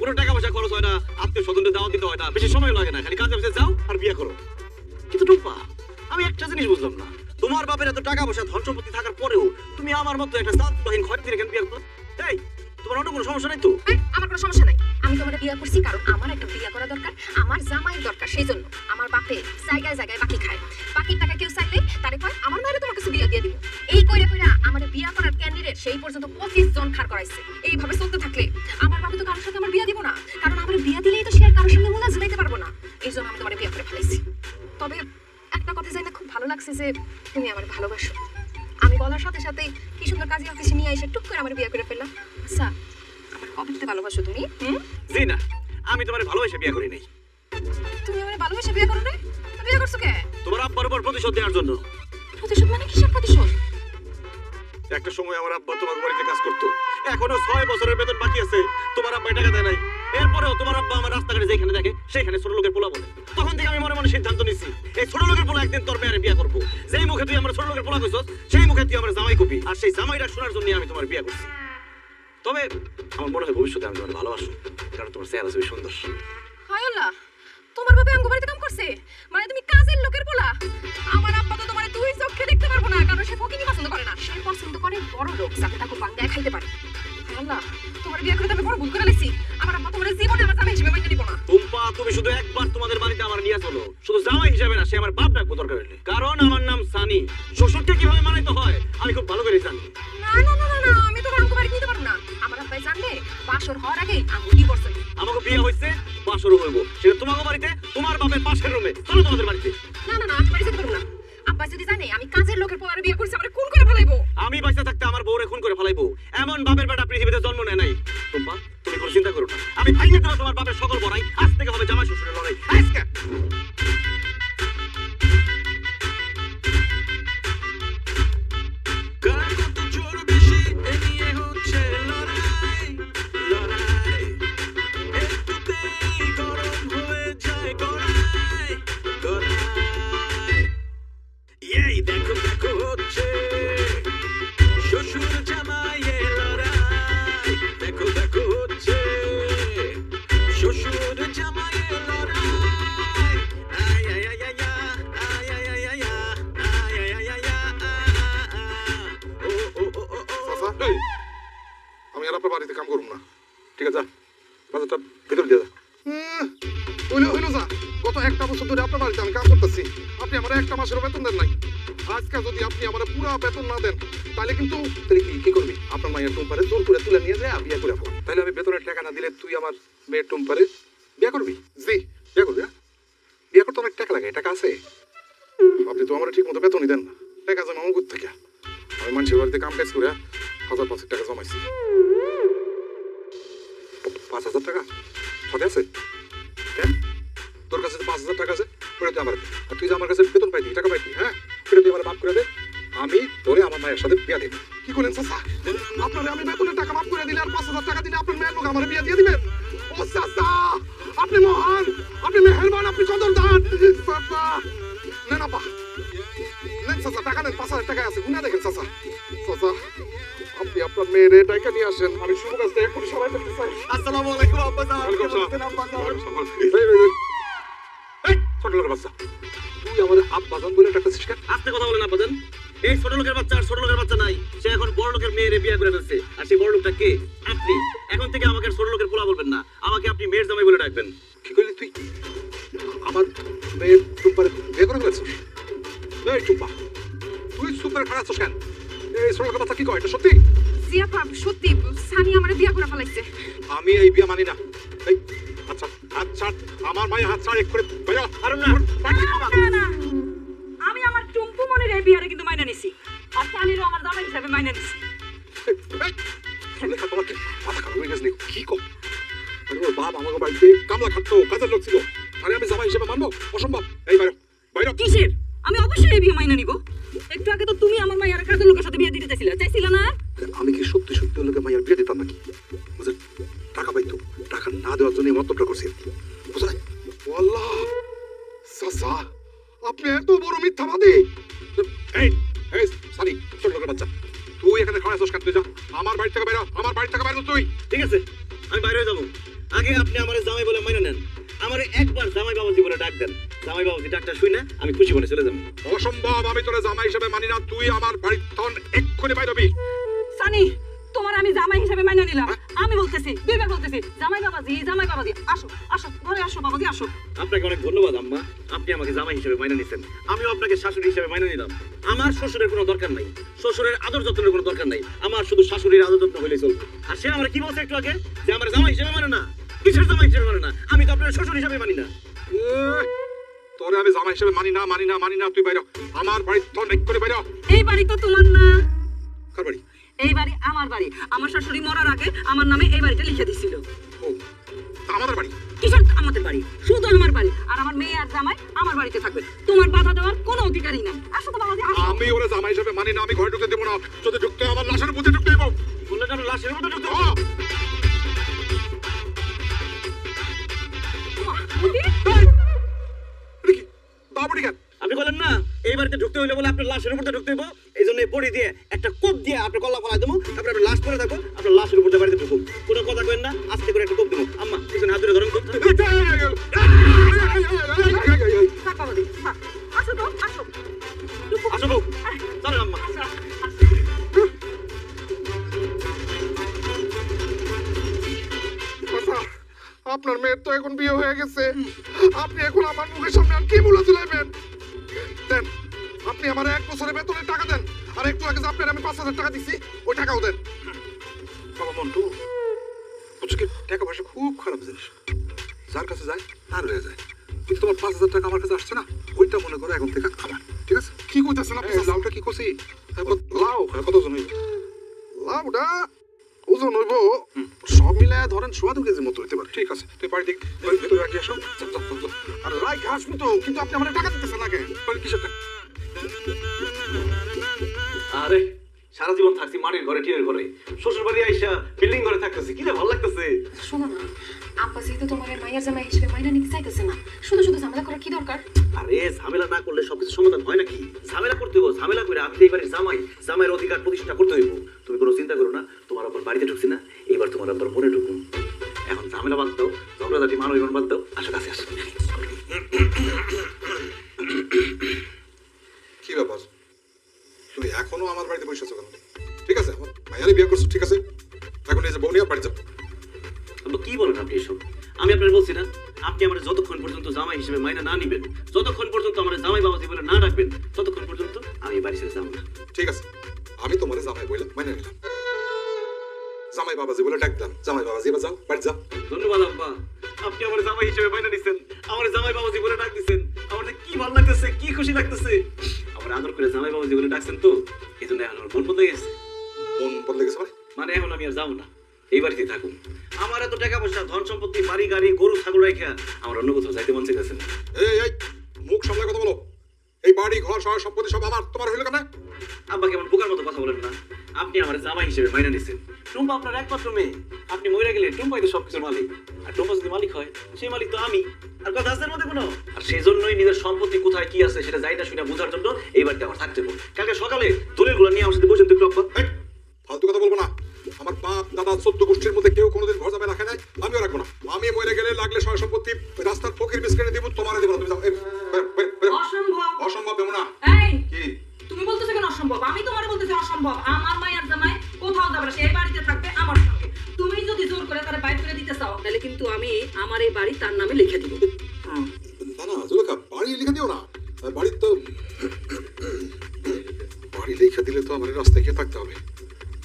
কোনো টাকা পয়সা খরচ হয় না, আত্মীয় স্বজনদের দাওয়াত দিতে হয় না, বেশি সময় লাগে না, খালি কাজে অফিসে যাও আর বিয়ে করো। কিন্তু টুম্পা, আমি একটা জিনিস বুঝলাম না, তোমার বাপের এত টাকা পয়সা ধন সম্পত্তি থাকার পরেও তুমি আমার মতো একটা দায়িত্বহীন ঘরে থেকে কেন বিয়ে করলে? এই, তোমার অন্য কোনো সমস্যা নেই তো? আমার কোনো সমস্যা নাই। আমি তোমার বিয়ে করছি কারণ আমার একটা বিয়ে করা দরকার, আমার জামাইয়ের দরকার। সেই জন্য আমার বাপে জায়গায় জায়গায় বাকি খায়, বাকির টাকা কেউ চাইলে তারে কয় আমার মায়ের তোমার কাছে বিয়ে দিয়ে দিব। এই কইরা কইরা আমার বিয়ে করার ক্যান্ডিডেট সেই পর্যন্ত 25 জন খাড় করাইছে। এইভাবে চলতে থাকলে আমার বাপে তো কারোর সাথে আমার বিয়ে দিব না, কারণ আমার বিয়ে দিলেই তো সে আর কারোর সামনে মুলা ঝুলাইতে পারবো না। এই জন্য আমি তোমার বিয়ে করে ফেলাইছি। তবে একটা কথা জানি না, খুব ভালো লাগছে যে তুমি আমার ভালোবাসো। আমি বলার সাথে সাথে কি সুন্দর কাজে অফিসে নিয়ে এসে টুক করে আমার বিয়ে করে ফেললাম। আচ্ছা, আমার কবে থেকে ভালোবাসো তুমি? জি না, আমি তোমার ভালোবেসে বিয়ে করি নাই। তুমি আমার ভালোবাসা বিয়ে করো না? বিয়ে করছো কে? তোমার আব্বার উপর প্রতিশোধ দেওয়ার জন্য। প্রতিশোধ মানে কিসের প্রতিশোধ? একটা সময় আমার আব্বা তোমার বাড়িতে কাজ করতো, এখনো 6 বছরের বেতন বাকি আছে, তোমার আব্বা টাকা দেয় নাই। এরপরেও তোমার আব্বা আমার রাস্তাঘাটে যেখানে দেখে সেখানে ছোট লোকের পোলা বলে। তখন থেকে আমি মনে মনে সিদ্ধান্ত নিছি, এই ছোট লোকের পোলা একদিন তোর মেয়ের বিয়ে করবো। যেই মুখে তুই আমার ছোট লোকের পোলা কইছস, সেই মুখে তুই আমার জামাই কবি, আর সেই জামাইটা শোনার জন্য আমি তোমার বিয়ে করছি। তবে আমার মনে হয় ভবিষ্যতে আমি তোমার ভালোবাসো, কারণ তোমার চেহারা খুবই সুন্দর। হায় আল্লাহ, তোমার বাবা আমগো বাড়িতে কাম করছে? মানে তুমি কাজের লোকের পোলা? আমার আব্বা তো তোমারে দুই চোখে দেখতে পারবো না, কারণ সে ফকিনি পছন্দ করে না, সে পছন্দ করে বড় লোক যাতে তাকে বাংলায় খাইতে পারে। হায় আল্লাহ, তোমার বিয়ে করে আমি বড় ভুল করে লাইছি। আমার আব্বা তোমার জীবনে আমার জামাই হিসেবে মাইনে নিব না। টুম্পা, তুমি শুধু একবার তোমাদের বাড়িতে আমার নিয়ে চলো, শুধু জামাই হিসেবে না, সে আমার বাপ ডাকবো দরকার হলে, কারণ আমার নাম সানি। শ্বশুরকে কিভাবে মানাইতে হয় আমি খুব ভালো করে জানি। না না না না, আমি তোমার আমগো বাড়িতে নিতে পারবো না। আমার আব্বাই জানলে বাসর হওয়ার আগে আমগো ডিভোর্স হইবে। আমাকে বিয়ে হইছে, বাসরও হইব, সেটা তোমাকে বাড়িতে, তোমার বাপের পাশের রুমে। চলো তোমাদের বাড়িতে। না না না, আমি বাড়ি যেতে পারবো না। আব্বা যদি জানে আমি কাজের লোকের পোলারে বিয়ে করছি, আমারে খুন করে ফেলাইবো। আমি বাইসা থাকতে আমার বউরে খুন করে ফেলাইবো, এমন বাপের বেটা পৃথিবীতে জন্ম নেয় নাই। টুম্পা, তুমি কোনো চিন্তা করো না, আমি ভাইয়ে দেবো তোমার বাপের সকল বড়াই। আজ থেকে হবে জামাই শ্বশুরের লড়াই। আজকে কার কত জোর বেশি এ নিয়ে হচ্ছে লড়াই, লড়াই। একটুতেই গরম হয়ে যায় গড়াই, গড়াই। এই দেখো দেখো হচ্ছে শ্বশুর জামাইয়ে লড়াই, দেখো দেখো হচ্ছে শ্বশুর জামাইয়ে লড়াই। আয় আয় আয় আয় আয় আয় আয় আয় আয় আয় আয় ও ও ও ও চাচা, আমি আর আপনার বাড়িতে কাম করব না, ঠিক আছে? বাজারটা ভিতরে দিয়ে দাও। হইলো যা, গত একটা বছর ধরে আপনার বাড়িতে আমি কাজ করতেছি, আপনি আমার একটা মাসের বেতন দেন নাই। আজকে যদি আপনি আমার পুরো বেতন না দেন, তাহলে কিন্তু কি করবি? আপনার মায়ের টুম্পারে জোর করে তুলে নিয়ে যায় বিয়ে করে ফেলা। তাহলে আমি বেতনের টাকা না দিলে তুই আমার মেয়ের টুম্পারে বিয়ে করবি? জি, বিয়ে করবি। বিয়ে করতে অনেক টাকা লাগে, টাকা আছে? আপনি তো আমার ঠিক মতো বেতনই দেন না, টাকা জমা আমার থেকে। আমি মানুষের বাড়িতে কাম কাজ করে 1000-500 টাকা জমাইছি। 5000 টাকা সাথে আছে? হ্যাঁ, তোর কাছে 5000 টাকা আছে, ওটা তুই আমার, আর তুই যে আমার কাছে বেতন পাইতি, টাকা পাইতি, হ্যাঁ, ওটা তুই আমার মাফ করে দে। আমি তোরে আমার মায়ের সাথে বিয়া দেব। কি করলেন চাচা? আপনার আমি বেতনের টাকা মাফ করে দিলে আর 5000 টাকা দিলে আপনার মেয়ের লোক আমার বিয়া দিয়ে দিবেন? ও চাচা, আপনি মহান, আপনি মেহেরবান, আপনি কদরদান চাচা। নেন আপা, নেন চাচা, টাকা নেন, 5000 টাকা আছে, গুনা দেখেন চাচা। চাচা, আপনি আপনার মেয়ের টাকা নিয়ে আসেন, আমি শুভ কাজ থেকে এক্ষুনি সবাই করতে চাই। আসসালামু আলাইকুম আব্বা জান। ওয়ালাইকুম আসসালাম। এই ছোট লোকের বাচ্চা, তুই আমার আব্বা জান বলে ডাকতেছিস কেন? আস্তে কথা বলেন আব্বা জান। এই ছোট লোকের বাচ্চা আর ছোট লোকের বাচ্চা নাই, সে এখন বড় লোকের মেয়েরে বিয়ে করে ফেলছে। আর সেই বড় লোকটা কে? আপনি। এখন থেকে আমাকে আর ছোট লোকের পোলা বলবেন না, আমাকে আপনি মেয়ের জামাই বলে ডাকবেন। কি করলি তুই? আমার মেয়ের টুম্পারে বিয়ে করে ফেলেছিস? এই টুম্পা, তুই সুপার খারাপ আছিস কেন? এই ছোট লোকের বাচ্চা কি কয়, এটা সত্যি? জি আপা, সত্যি সানি আমারে বিয়ে করে ফেলাইছে। আমি এই বিয়ে মানি না। এই আচ্ছা আচ্ছা, আমার মায়ের হাত ছাড় এক করে বাইরে। আরে না, না না, আমি আমার টুম্পু মনির এই বিয়ারে কিন্তু মাইনা নিছি, আর সানিরও আমার জামাই হিসাবে মাইনা নিছি। লেখা তোমাকে মাথা খারাপ হয়ে গেছে নাকি? কি কর? আরে ওর বাপ আমাকে বাড়িতে কামলা খাটতো, কাজের লোক ছিল, আরে আমি জামাই হিসেবে মানবো? অসম্ভব। এই বাইরে বাইরে। কিসের? আমি অবশ্যই এই বিয়ে মাইনা নিব। একটু আগে তো তুমি আমার মায়ের কাজের লোকের সাথে বিয়ে দিতে চাইছিল না? আমি কি সত্যি সত্যি ওর লোকে মায়ের বিয়ে দিতাম নাকি? বুঝলেন, টাকা পাইতো, টাকা না দেওয়ার জন্য মন্তব্যটা করছি, বুঝলেন? আল্লাহ চাচা, আপনি এত বড় মিথ্যাবাদী! এই এই সানি, ছোট লোকের বাচ্চা, তুই এখানে খাওয়া আসছিস কেন? তুই যা আমার বাড়ি থেকে বাইরে, আমার বাড়ি থেকে বাইরে তুই। ঠিক আছে, আমি বাইরে হয়ে যাবো। আগে আপনি আমার জামাই বলে মাইনে নেন, আমার একবার জামাই বাবাজি বলে ডাক দেন। জামাই বাবাজি ডাকটা শুই না আমি খুশি মনে চলে যাবো। অসম্ভব, আমি তোরে জামাই হিসেবে মানি না। তুই আমার বাড়ির তখন এক্ষুনি বাইর হবি। সানি তোমার আমি জামাই হিসেবে মাইনে নিলাম। আমি বলতেছি, দুইবার বলতেছি, জামাই বাবাজি আসো আসো ঘরে আসো বাবাজি আসো। আপনাকে অনেক ধন্যবাদ আম্মা, আপনি আমাকে জামাই হিসেবে মাইনে নিছেন। আমিও আপনাকে শাশুড়ি হিসেবে মাইনে নিলাম। আমার শ্বশুরের কোনো দরকার নাই, শ্বশুরের আদর যত্নের কোনো দরকার নাই, আমার শুধু শাশুড়ির আদর যত্ন হলেই চলবে। আর সে আমার কি বলছে একটু আগে যে আমার জামাই হিসেবে মানে না, কিসের জামাই হিসেবে মানে না? আমি তো আপনার শ্বশুর হিসেবে মানি না। তোরে আমি জামাই হিসেবে মানি না। তুই বাইর হ। আমার বাড়ির তখন এক্ষুনি বাইর হ। এই বাড়ি তো তোমার না। কার বাড়ি? এই বাড়ি আমার বাড়ি। আমার শাশুড়ি মরার আগে আমার নামে এই বাড়িটা লিখে দিছিল। ও, তা আমাদের বাড়ি। কিসের আমাদের বাড়ি? শুধু আমার বাড়ি। আর আমার মেয়ে আর জামাই আমার বাড়িতে থাকবে। তোমার বাধা দেওয়ার কোনো অধিকারই নাই। আসো তো বাবাজি আসো। আমি ওরে জামাই হিসেবে মানি না। আমি ঘরে ঢুকতে দেবো না। যদি ঢুকতে হয়, আমার লাশের মধ্যে ঢুকতে দেবো। বললে যেন লাশের মধ্যে ঢুকতে হ্যাঁ। এটা কি? বাবুটি কেন? আপনি বলেন না এই বাড়িতে ঢুকতে হইলে বলে আপনার লাশের উপর ঢুকতে হইব, এই জন্য বড়ি দিয়ে একটা কোপ দিয়ে আপনার কল্লা ফলাই দেবো, তারপরে আপনার লাশ পরে থাকবো, আপনার লাশের উপর বাড়িতে ঢুকবো। কোনো কথা কেন না, আস্তে করে একটা কোপ দেবো। আম্মা পিছনে হাত ধরে ধরুন। থাক বাবাজি থাক। আসো তো আসো। আসো বউ, চলেন আম্মা। আসো, আসো। আচ্ছা, আপনার মেয়ের তো এখন বিয়ে হয়ে গেছে। আপনি এখন আমার মুখের সামনে আর কি বলে চলাইবেন? দেন, আপনি আমার 1 বছরের বেতনের টাকা দেন। আর একটু আগে যে আপনার আমি 5,000 টাকা দিচ্ছি, ওই টাকাও দেন। বাবা মন্টু, বুঝছো কি, টাকা পয়সা খুব খারাপ জিনিস। যার কাছে যায় আর হয়ে যায়। কিন্তু তোমার 5,000 টাকা আমার কাছে আসছে না, ওইটা মনে করো এখন থেকে আমার। ঠিক আছে? কি কইতাছেন আপনি? লাউটা কি করছি? লাউ কতজন হইব? লাউটা ওজন হইব সব মিলায় ধরেন 2 কেজির মতো হইতে পারে। ঠিক আছে, তুই বাড়ি দিক ভিতরে রাখি আসো। আর রাই ঘাস মতো, কিন্তু আপনি আমার টাকা দিতেছেন আগে। কিসের টাকা? আরে সারা জীবন থাকছি মাটির ঘরে, টিনের ঘরে, শ্বশুর বাড়ি আইসা বিল্ডিং ঘরে থাকতেছি, কি ভালো লাগতেছে। শোনো না, আব্বা যেহেতু তোমার মায়ের জামাই হিসেবে মাইনা নিতে চাইতেছে না, শুধু শুধু ঝামেলা করার কি দরকার? আরে ঝামেলা না করলে সবকিছু সমাধান হয় নাকি? ঝামেলা করতে হইব, ঝামেলা করে আমি তো এই বাড়ির জামাই, জামাইয়ের অধিকার প্রতিষ্ঠা করতে হইব। তুমি কোনো চিন্তা করো না, তোমার আব্বার বাড়িতে ঢুকছি না, এইবার তোমার আব্বার মনে ঢুকুন। এখন ঝামেলা বাদ দাও, ঝগড়াঝাটি মান অভিমান বাদ দাও, আসো কাছে আসো। কি ব্যাপার, তুমি এখনো আমার বাড়িতে বসে আছো কেন? ঠিক আছে, আমার মায়ারে বিয়ে করছো, ঠিক আছে, এখন এই যে বউ নিয়ে বাড়ি যাও। আব্বা কি বলেন আপনি এসব? আমি আপনার বলছি না, আপনি আমার যতক্ষণ পর্যন্ত জামাই হিসেবে মাইনা না নিবেন, যতক্ষণ পর্যন্ত আমার জামাই বাবাজি বলে না ডাকবেন, ততক্ষণ পর্যন্ত আমি এই বাড়ি ছেড়ে যাবো না। ঠিক আছে, আমি তোমার জামাই বলে মাইনে নিলাম। জামাই বাবাজি বলে ডাকতাম, জামাই বাবাজি এবার যাও, বাড়ি যাও। ধন্যবাদ আব্বা, আপনি আমার জামাই হিসেবে মাইনা নিছেন, আমার জামাই বাবাজি বলে ডাক দিছেন। আমার যে কি ভালো লাগতেছে, কি খুশি লাগতেছে। আমার আদর করে জামাই বাবাজি বলে ডাকছেন তো, এই জন্য এখন আমার মন বদলে গেছে। মন বদলে গেছে মানে? মানে এখন আমি আর যাবো না, এই বাড়িতে থাকুন। আমার এত টাকা পয়সা, ধন সম্পত্তি, বাড়ি গাড়ি, গরু ছাগল রেখে আমার অন্য কোথাও যাইতে মন চাইতেছে না। এই মুখ সামলায় কথা বলো। এই বাড়ি ঘর সহ সম্পত্তি সব আমার, তোমার হইলো কেন? আব্বা কেমন বোকার মতো কথা বলেন না। আপনি আমার জামাই হিসেবে মাইনা নিছেন, টুম্পা আপনার একমাত্র মেয়ে। আপনি মরে গেলে টুম্পাই তো সবকিছুর মালিক, আর টুম্পা যদি মালিক হয় সেই মালিক তো আমি। আর কথা আছে এর মধ্যে কোনো? আর সেই জন্যই নিজের সম্পত্তি কোথায় কি আছে সেটা যাই না শুনে বোঝার জন্য এই বাড়িতে আমার থাকতে হবে। কালকে সকালে দলিলগুলো নিয়ে আমার সাথে বসেন তো একটু আব্বা। এই, ফালতু কথা বলবো না। আমার বাপ দাদা 14 গোষ্ঠীর মধ্যে কেউ কোনোদিন ঘর যাবে রাখে নাই, আমিও রাখবো না। আমি মরে গেলে লাগলে সয় সম্পত্তি রাস্তার ফকির বিস্কুটে দিব, তোমারে দেবো না। তুমি যাও। অসম্ভব। অসম্ভব দেবো না। এই কি তুমি বলতেছো কেন অসম্ভব? আমি তোমার বলতেছি অসম্ভব। আমার মায়ের জামাই কোথাও যাবে না, সেই বাড়িতে থাকবে আমার সঙ্গে। তুমি যদি জোর করে তারা বাইর করে দিতে চাও, তাহলে কিন্তু আমি আমার এই বাড়ি তার নামে লিখে দিব। না না জুলেখা, বাড়ি লিখে দিও না। বাড়ির তো বাড়ি লিখে দিলে তো আমার রাস্তায় গিয়ে থাকতে হবে,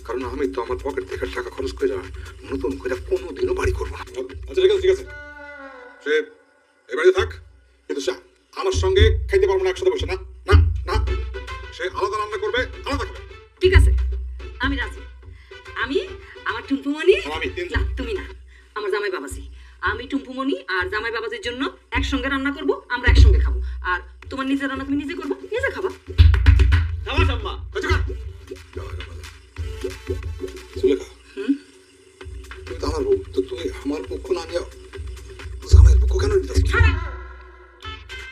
কারণ আমি তো আমার পকেট থেকে টাকা খরচ করে নতুন করে কোনোদিনও বাড়ি করবো না। আচ্ছা ঠিক আছে, ঠিক আছে, সে এ বাড়িতে থাক, কিন্তু সে আমার সঙ্গে খাইতে পারবো না একসাথে বসে। না না না, সে আলাদা রান্না করবে, আলাদা খাবে। ঠিক আছে, আমি রাজি। আমি আমার টুম্পুমণি, আর আমি তিন- না তুমি না, আমার জামাই বাবাজি। আমি টুম্পুমণি আর জামাই বাবাজির জন্য একসঙ্গে রান্না করব, আমরা একসঙ্গে খাবো। আর তোমার নিজের রান্না তুমি নিজে করবো, নিজে খাবা। খাবাস আম্মা। সুলেখা, তুই তো আমার বউ, তো তুই আমার পক্ষ না নিয়ে জামাইয়ের পক্ষ কেন নিতে আসছিস?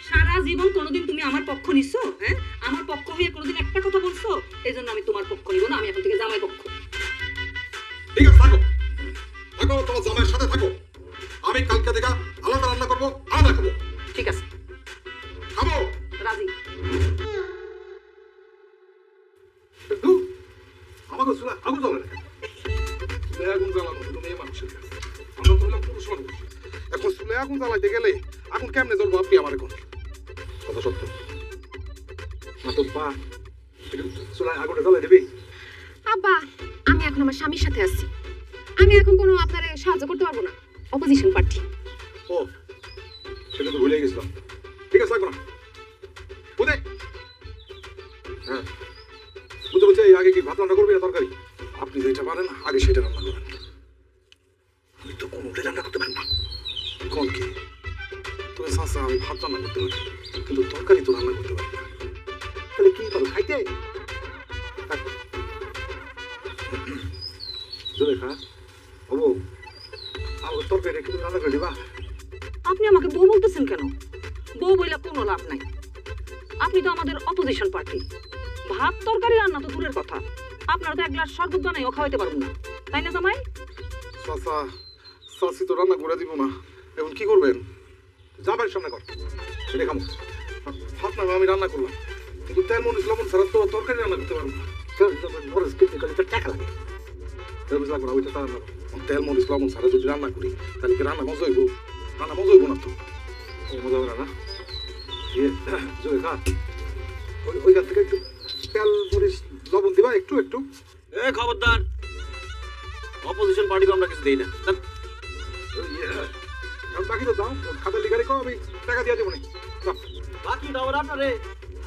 সারা জীবন কোনোদিন তুমি আমার পক্ষ নিছো? হ্যাঁ, আমার পক্ষ হয়ে কোনোদিন একটা কথা বলছো? এই জন্য আমি তোমার পক্ষ নিব না, আমি এখন থেকে জামাই পক্ষ। ঠিক আছে, থাকো থাকো, তোমার জামাইয়ের সাথে থাকো, কালকে থেকে আলাদা রান্না করবো, আলাদা খাবো। ঠিক আছে, খাবো। রাজি। কিন্তু আমাকে চুলা আগুন জ্বলে না। চুলে আগুন জ্বালানো হলো মেয়ে মানুষের কাজ। আমরা তো হলাম পুরুষ মানুষ। এখন চুলে আগুন জ্বালাইতে গেলে আগুন কেমনে জ্বলবো আপনি আমার এখন? কথা সত্য না তো বা চুলায় আগুনটা জ্বালাই দেবে? আব্বা, আমি এখন আমার স্বামীর সাথে আছি। আমি এখন কোনো আপনারে সাহায্য করতে পারবো না। অপোজিশন প্রার্থী। ও সেটা তো ভুলে গেছিলাম। ঠিক আছে লাগবো না বুঝে। হ্যাঁ বুঝতে বলছে আগে কি ভাত রান্না করবি না তরকারি? আপনি যেটা পারেন আগে সেটা রান্না করবেন। আমি তো কোনোটাই রান্না করতে পারি না। কোন কি? তবে চাচা আমি ভাত রান্না করতে পারি কিন্তু তরকারি তো রান্না করতে পারি না। তাহলে কি করো খাইতে? জুলেখা ও আমার তরকারি একটু রান্না করে দিবা? আপনি আমাকে বউ বলতেছেন কেন? বউ বইলা কোনো লাভ নাই। আপনি তো আমাদের অপোজিশন পার্টি। ভাত তরকারি রান্না তো দূরের কথা, আপনারা তো এক গ্লাস শরবত বানাইও খাওয়াইতে পারবেন না, তাই না জামাই? চাচা চাচি তো রান্না করে দিব না, এখন কি করবেন? যাবার সামনে কর সেটা খামো। ভাত না আমি রান্না করলাম কিন্তু তেল মরিচ লবণ ছাড়া তো তরকারি রান্না করতে পারবো না। মরিচ কিনতে গেলে তো টাকা লাগে। তেল মরিচ লাগবে না, ওইটা তার তেল মরিচ লবণ ছাড়া যদি রান্না করি তাহলে কি রান্না মজা হইব? রান্না মজা হইব না তো। মজা হবে না? জোরে খা। ওইখান থেকে একটু তেল মরিচ লবণ দিবা একটু একটু। এ খবরদার, অপোজিশন পার্টিকে আমরা কিছু দেই না। ধ্যাৎ। বাকি তো দাও, খাতা লিখে রেখো, আমি টাকা দিয়ে দেবো না। বাকি দাও আপনারে,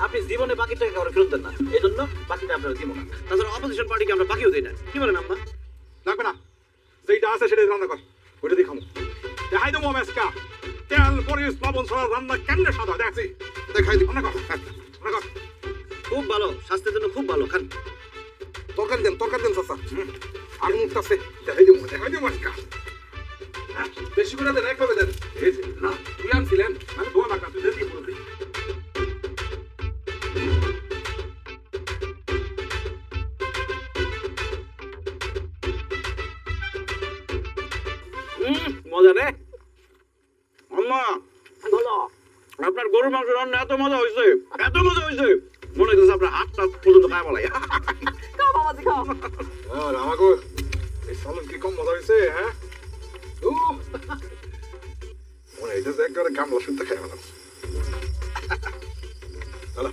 আপনি জীবনে বাকি টাকা কাউরে ফেরত দেন না, এই জন্য বাকিটা আপনারা দিব না। তাছাড়া অপোজিশন পার্টিকে আমরা বাকিও দেই না। কি বলেন আম্মা? লাগবে না, যেইটা আছে সেটাই রান্না কর, ওইটা দিয়ে খামো। দেখাই দেবো মেসকা তেল মরিচ লবণ ছাড়া রান্না কেমনে সাদা দেখছি। দেখাই দিব, রান্না কর রান্না কর। খুব ভালো, স্বাস্থ্যের জন্য খুব ভালো। খান। তরকারি দেন চাচা। আগুন উঠতেছে, দেখাই দেবো মেসকা। বেশি করে দেন, একভাবে দেন। এই যে না তুই আনছিলেন, আমি ধোয়া না তুই দেখি বলবি। মজা রে আম্মা। বলো, আপনার গরুর মাংস রান্না এত মজা হয়েছে, এত মজা হয়েছে, মনে হচ্ছে আপনার হাতটা পর্যন্ত খায় বলাই। খাও বাবাজি খাও। আর আমাকে এই সালন কি কম মজা হয়েছে? হ্যাঁ মনে এটা যে একবারে কামলা শুনতে খাই না। চলো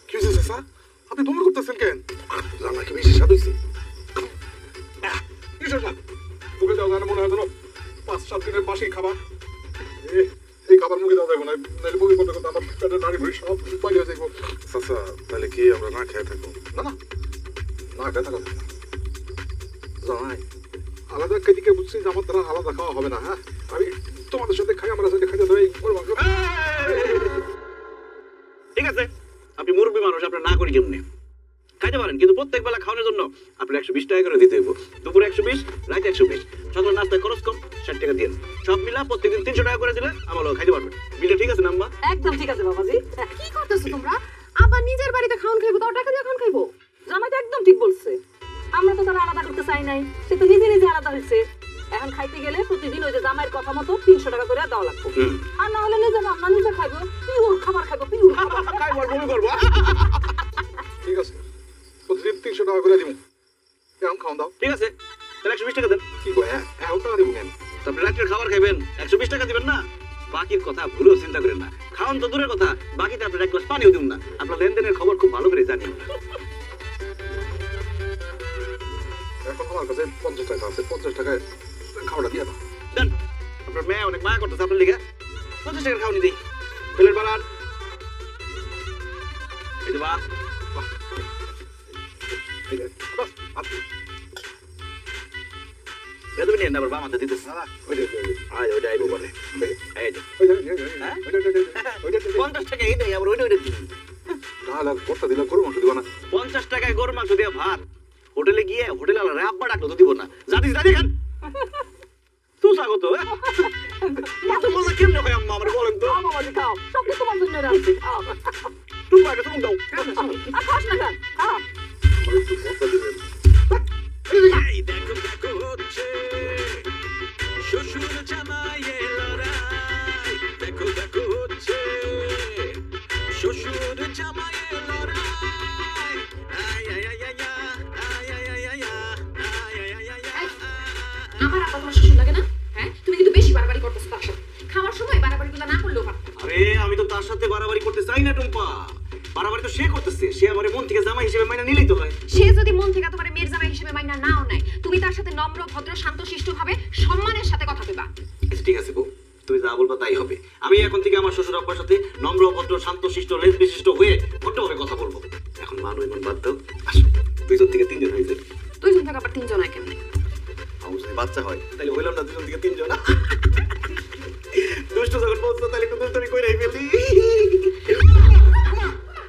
কি হয়েছে চাচা? আপনি দমন করতেছেন কেন? রান্না কি বেশি স্বাদ হয়েছে? মুখে দেওয়া যায় না মনে হয় যেন 5-7 দিনের বাসি খাবার। এই খাবার মুখে দেওয়া যাবে না, নাহলে মুখে করতে করতে আমার পেটের নাড়ি ভুড়ি সব পালিয়ে যাইব। চাচা তাহলে কি আমরা না খেয়ে থাকবো? না না না খেয়ে থাকা যাবে না। জানাই আলাদা কেদিকে বুঝছি যে আমার দ্বারা আলাদা খাওয়া হবে না। হ্যাঁ আমি তোমাদের সাথে খাই, আমরা সাথে খাইতে দেবে ঠিক আছে, আপনি মুরব্বী মানুষ, আপনার না করি কেমনে খাইতে পারেন, কিন্তু প্রত্যেক বেলা খাওয়ানোর জন্য আপনার 120 টাকা করে দিতে হইব। দুপুরে 120, রাতে 120, সকাল নাস্তায় খরচ কম 60 টাকা দিয়ে সব মিলা প্রত্যেকদিন 300 টাকা করে দিলে আমার খাইতে পারবেন। বিলটা ঠিক আছে না আম্মা? একদম ঠিক আছে বাবাজি। কি করতেছো তোমরা? আবার নিজের বাড়িতে খাওন খাইবো, তাও টাকা দিয়ে খাওন খাইবো? জামাই তো একদম ঠিক বলছে। আমরা তো তারা আলাদা করতে চাই নাই, সে তো নিজে নিজে আলাদা হয়েছে। এখন খাইতে গেলে প্রতিদিন ওই যে জামাইয়ের কথা মতো 300 টাকা করে দেওয়া লাগবে। আর না হলে নিজে রান্না নিজে খাইবো, পিওর খাবার খাইবো, পিওর খাবার। খাইবো আর বমি করবো। ঠিক আছে, প্রতিদিন 300 টাকা করে দিব। এখন খাওয়ান দাও। ঠিক আছে, তাহলে 120 টাকা দেন। কি কয়? হ্যাঁ এখন টাকা দিব কেন? আপনি রাত্রের খাবার খাইবেন, 120 টাকা দিবেন না? বাকির কথা ভুলেও চিন্তা করেন না। খাওয়ান তো দূরের কথা, বাকিতে আপনার 1 গ্লাস পানিও দিন না। আপনার লেনদেনের খবর খুব ভালো করে জানি। এখন আমার কাছে 50 টাকা আছে, 50 টাকায় খাওয়াটা দিয়ে দাও। দেন, আপনার মেয়ে অনেক মায়া করতেছে আপনার লিগে, 50 টাকার খাওয়ানি দিই। পেলের বালার এই যে বাস এই যে, বাস, আপনি এত নিয়ে আবার বামাতে দিতেছে। ওই যে, আয় ওইটা আইবো বলে। এই যে ওই যে, হ্যাঁ? ওই যে, 50 টাকা এই দেয়, আবার ওইটা দিন। তাহলে আর ভর্তা দিলে গরু মাংস দিব না। 50 টাকায় গরুর মাংস দিয়ে ভাত, হোটেলে গিয়ে হোটেল আলারে আব্বা ডাকলো তো দিব না। জানিস জানি খান তুই স্বাগত। এত মজা কেমনে হয় আম্মা আমার বলেন তো? খাও বাবাজি খাও, সব তো তোমার জন্য রাখছি। খাও। টুম্পা একটা চুমুক দাও। আর খাস না কেন খা আমার একটু মজা দিবেন। এই দেখো দেখো হচ্ছে শ্বশুর জামাইয়ের লড়াই, দেখো দেখো হচ্ছে শ্বশুর জামাইয়ের লড়াই। আয় আয় আয় আয় আয় আয় আয় আয় আয় আয় আয় আয়। আমার আব্বা তোমার শ্বশুর লাগে না? হ্যাঁ, তুমি কিন্তু বেশি বাড়াবাড়ি করতেছো তার সাথে। খাওয়ার সময় বাড়াবাড়িগুলো না করলেও পারতো। আরে আমি তো তার সাথে বাড়াবাড়ি করতে চাই না টুম্পা, বাড়াবাড়ি তো সে করতেছে। সে আমার মন থেকে জামাই হিসেবে মাইনা নিলেই তো হয়। সে যদি মন থেকে তোমার মেয়ের জামাই হিসেবে মাইনা নাও নেয়, তুমি তার সাথে নম্র ভদ্র শান্তশিষ্ট ভাবে সম্মানের সাথে কথা কইবা। আচ্ছা ঠিক আছে বউ, তুমি যা বলবা তাই হবে। আমি এখন থেকে আমার শ্বশুর আব্বার সাথে নম্র ভদ্র শান্তশিষ্ট লেজ বিশিষ্ট হয়ে ভদ্রভাবে কথা বলবো। এখন মানুষ এমন বাদ দাও, আসো 2 থেকে 3 জন হয়ে যাবে। 2 জন থেকে আবার 3 জন হয় কেমনে? আমার যদি বাচ্চা হয় তাহলে হইলাম না 2 জন থেকে 3 জন। দুষ্ট যখন বলছো তাহলে একটু দুষ্টমি কইরাই ফেলি।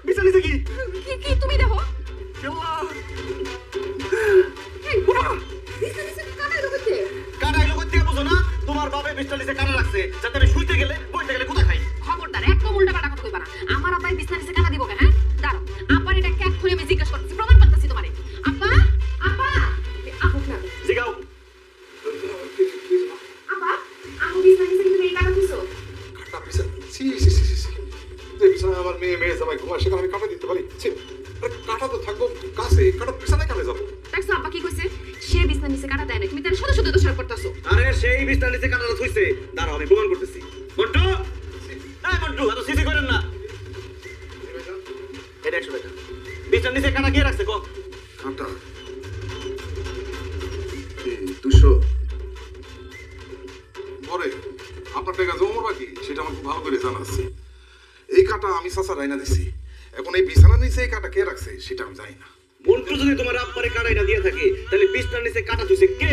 বিছানিছে কি? কি তুমি দেখো? আল্লাহ, এই বাবা, বিছানায় কাটাই ঢুকছে। কাটা এলো কই থেকে বুঝো না? তোমার বাবা বিছানিছে কাটা রাখছে যাতে আমি শুইতে গেলে বইতে গেলে কোথা খাই। খবরদার একদম উল্টাপাল্টা কথা কইবা না। আমার আব্বাই বিছানায় কাটা দিব কেন? হ্যাঁ, দাঁড়াও। আব্বার এটা ক্যাট করে আমি জিজ্ঞাসা করতেছি, প্রমাণ করতেছি তোমারে। আব্বা, আব্বা, আহুক না। জিগাও। আব্বা, আমু বিছানায় তুমি এই কাটা দিছো? কাটা বিছানা সি সি সি সি যে বিছানা আমার মেয়ে জামাই ঘুমায় সেখানে আমি কাটা দিতে পারি? ছি, আরে কাটা তো থাকবো কাছে, কাটা বিছানায় কালে যাবো। দেখছো আব্বা কি কইছে? সে বিছানায় নিচে কাটা দেয় না, তুমি তার সাথে সাথে দোষারোপ করতেছো। আরে সেই বিছানিছে কাটা থইছে, দাঁড়াও আমি প্রমাণ করতেছি। মন্টু, এই মন্টু, এত সিসি করেন না। এটা 100 টাকা। বিছানিছে কাটা কে রাখছে কো? কাটা 200 পরে আপনার টাকা জমা বাকি সেটা আমার খুব ভালো করে জানা আছে। এই কাটা আমি চাচা রাইনা দিছি, এখন এই বিছানা নিচে এই কাটা কে রাখছে সেটা আমি জানি না। মন্টু যদি তোমার আব্বারে কাটাইটা দিয়ে থাকে তাহলে বিছানিছে কাটা থইছে কে?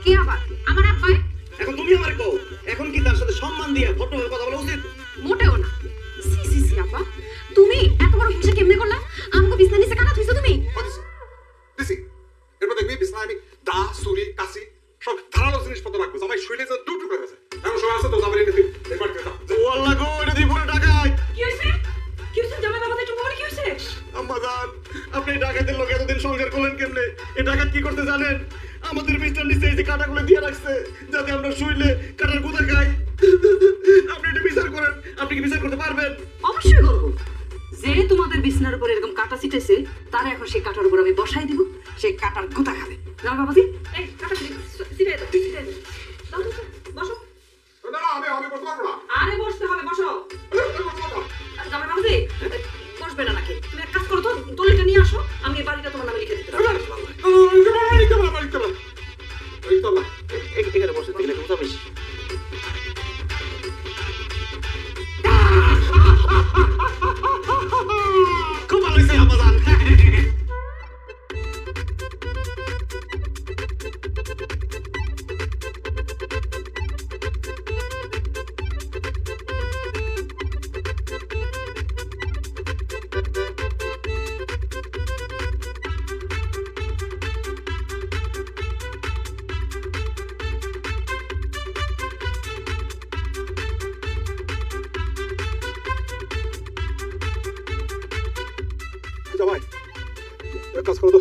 কে আবার? আমার আব্বাই? এখন তুমি আমারে কও, এখন কি তার সাথে সম্মান দিয়ে ভদ্রভাবে কথা বলা উচিত? মোটেও না। সি সি সি আব্বা, তুমি এত বড় হিংসা কেমনে করলা? আমাকে বিছানায় নিচে কাটা থইছো তুমি? দিছি দিছি এরপর দেখবি বিছানা আমি দা ছুরি কাশি সব ধারালো জিনিসপত্র রাখবো, জামাই শুইলে যে দু টুকরো হয়েছে। এখন সময় আছে তো জামাই রেখে দিই এবার ও আল্লাহ গো, এটা দিয়ে পুরো টাকায়। কি হইছে কি হইছে জামাই বাবা একটু বলি কি হইছে আম্মা জান, আপনি ডাকাতের লোক এতদিন সংসার করলেন কেমনে? এই ডাকাত কি করতে জানেন? আমাদের বিছানার নিচে এই যে কাটাগুলো দিয়ে রাখছে যাতে আমরা শুইলে কাটার গুদা খাই। আপনি এটা বিচার করেন, আপনি কি বিচার করতে পারবেন? অবশ্যই করবো। যে তোমাদের বিছনার উপর এরকম কাটা ছিটেছে তার এখন সেই কাটার উপর আমি বসাই দিব, সে কাটার গোতা খাবে। জানো বাবাজি, এই কাটা ছিটাই দাও, ছিটাই দাও। দাও, দাও, দাও, বসো। না না আমি করতে পারবো না। আরে বসতে হবে, বসো। জামাই বাবাজি, বসবে না নাকি? তুমি এক কাজ করো তো, দলিলটা নিয়ে আসো, আমি এই বাড়িটা তোমার নামে লিখে দিতে পারি। এখানে বসে থেকে একটু উঠাবিস। খুব ভালো হয়েছে আম্মা জান। জামাই এক কাজ করো তো,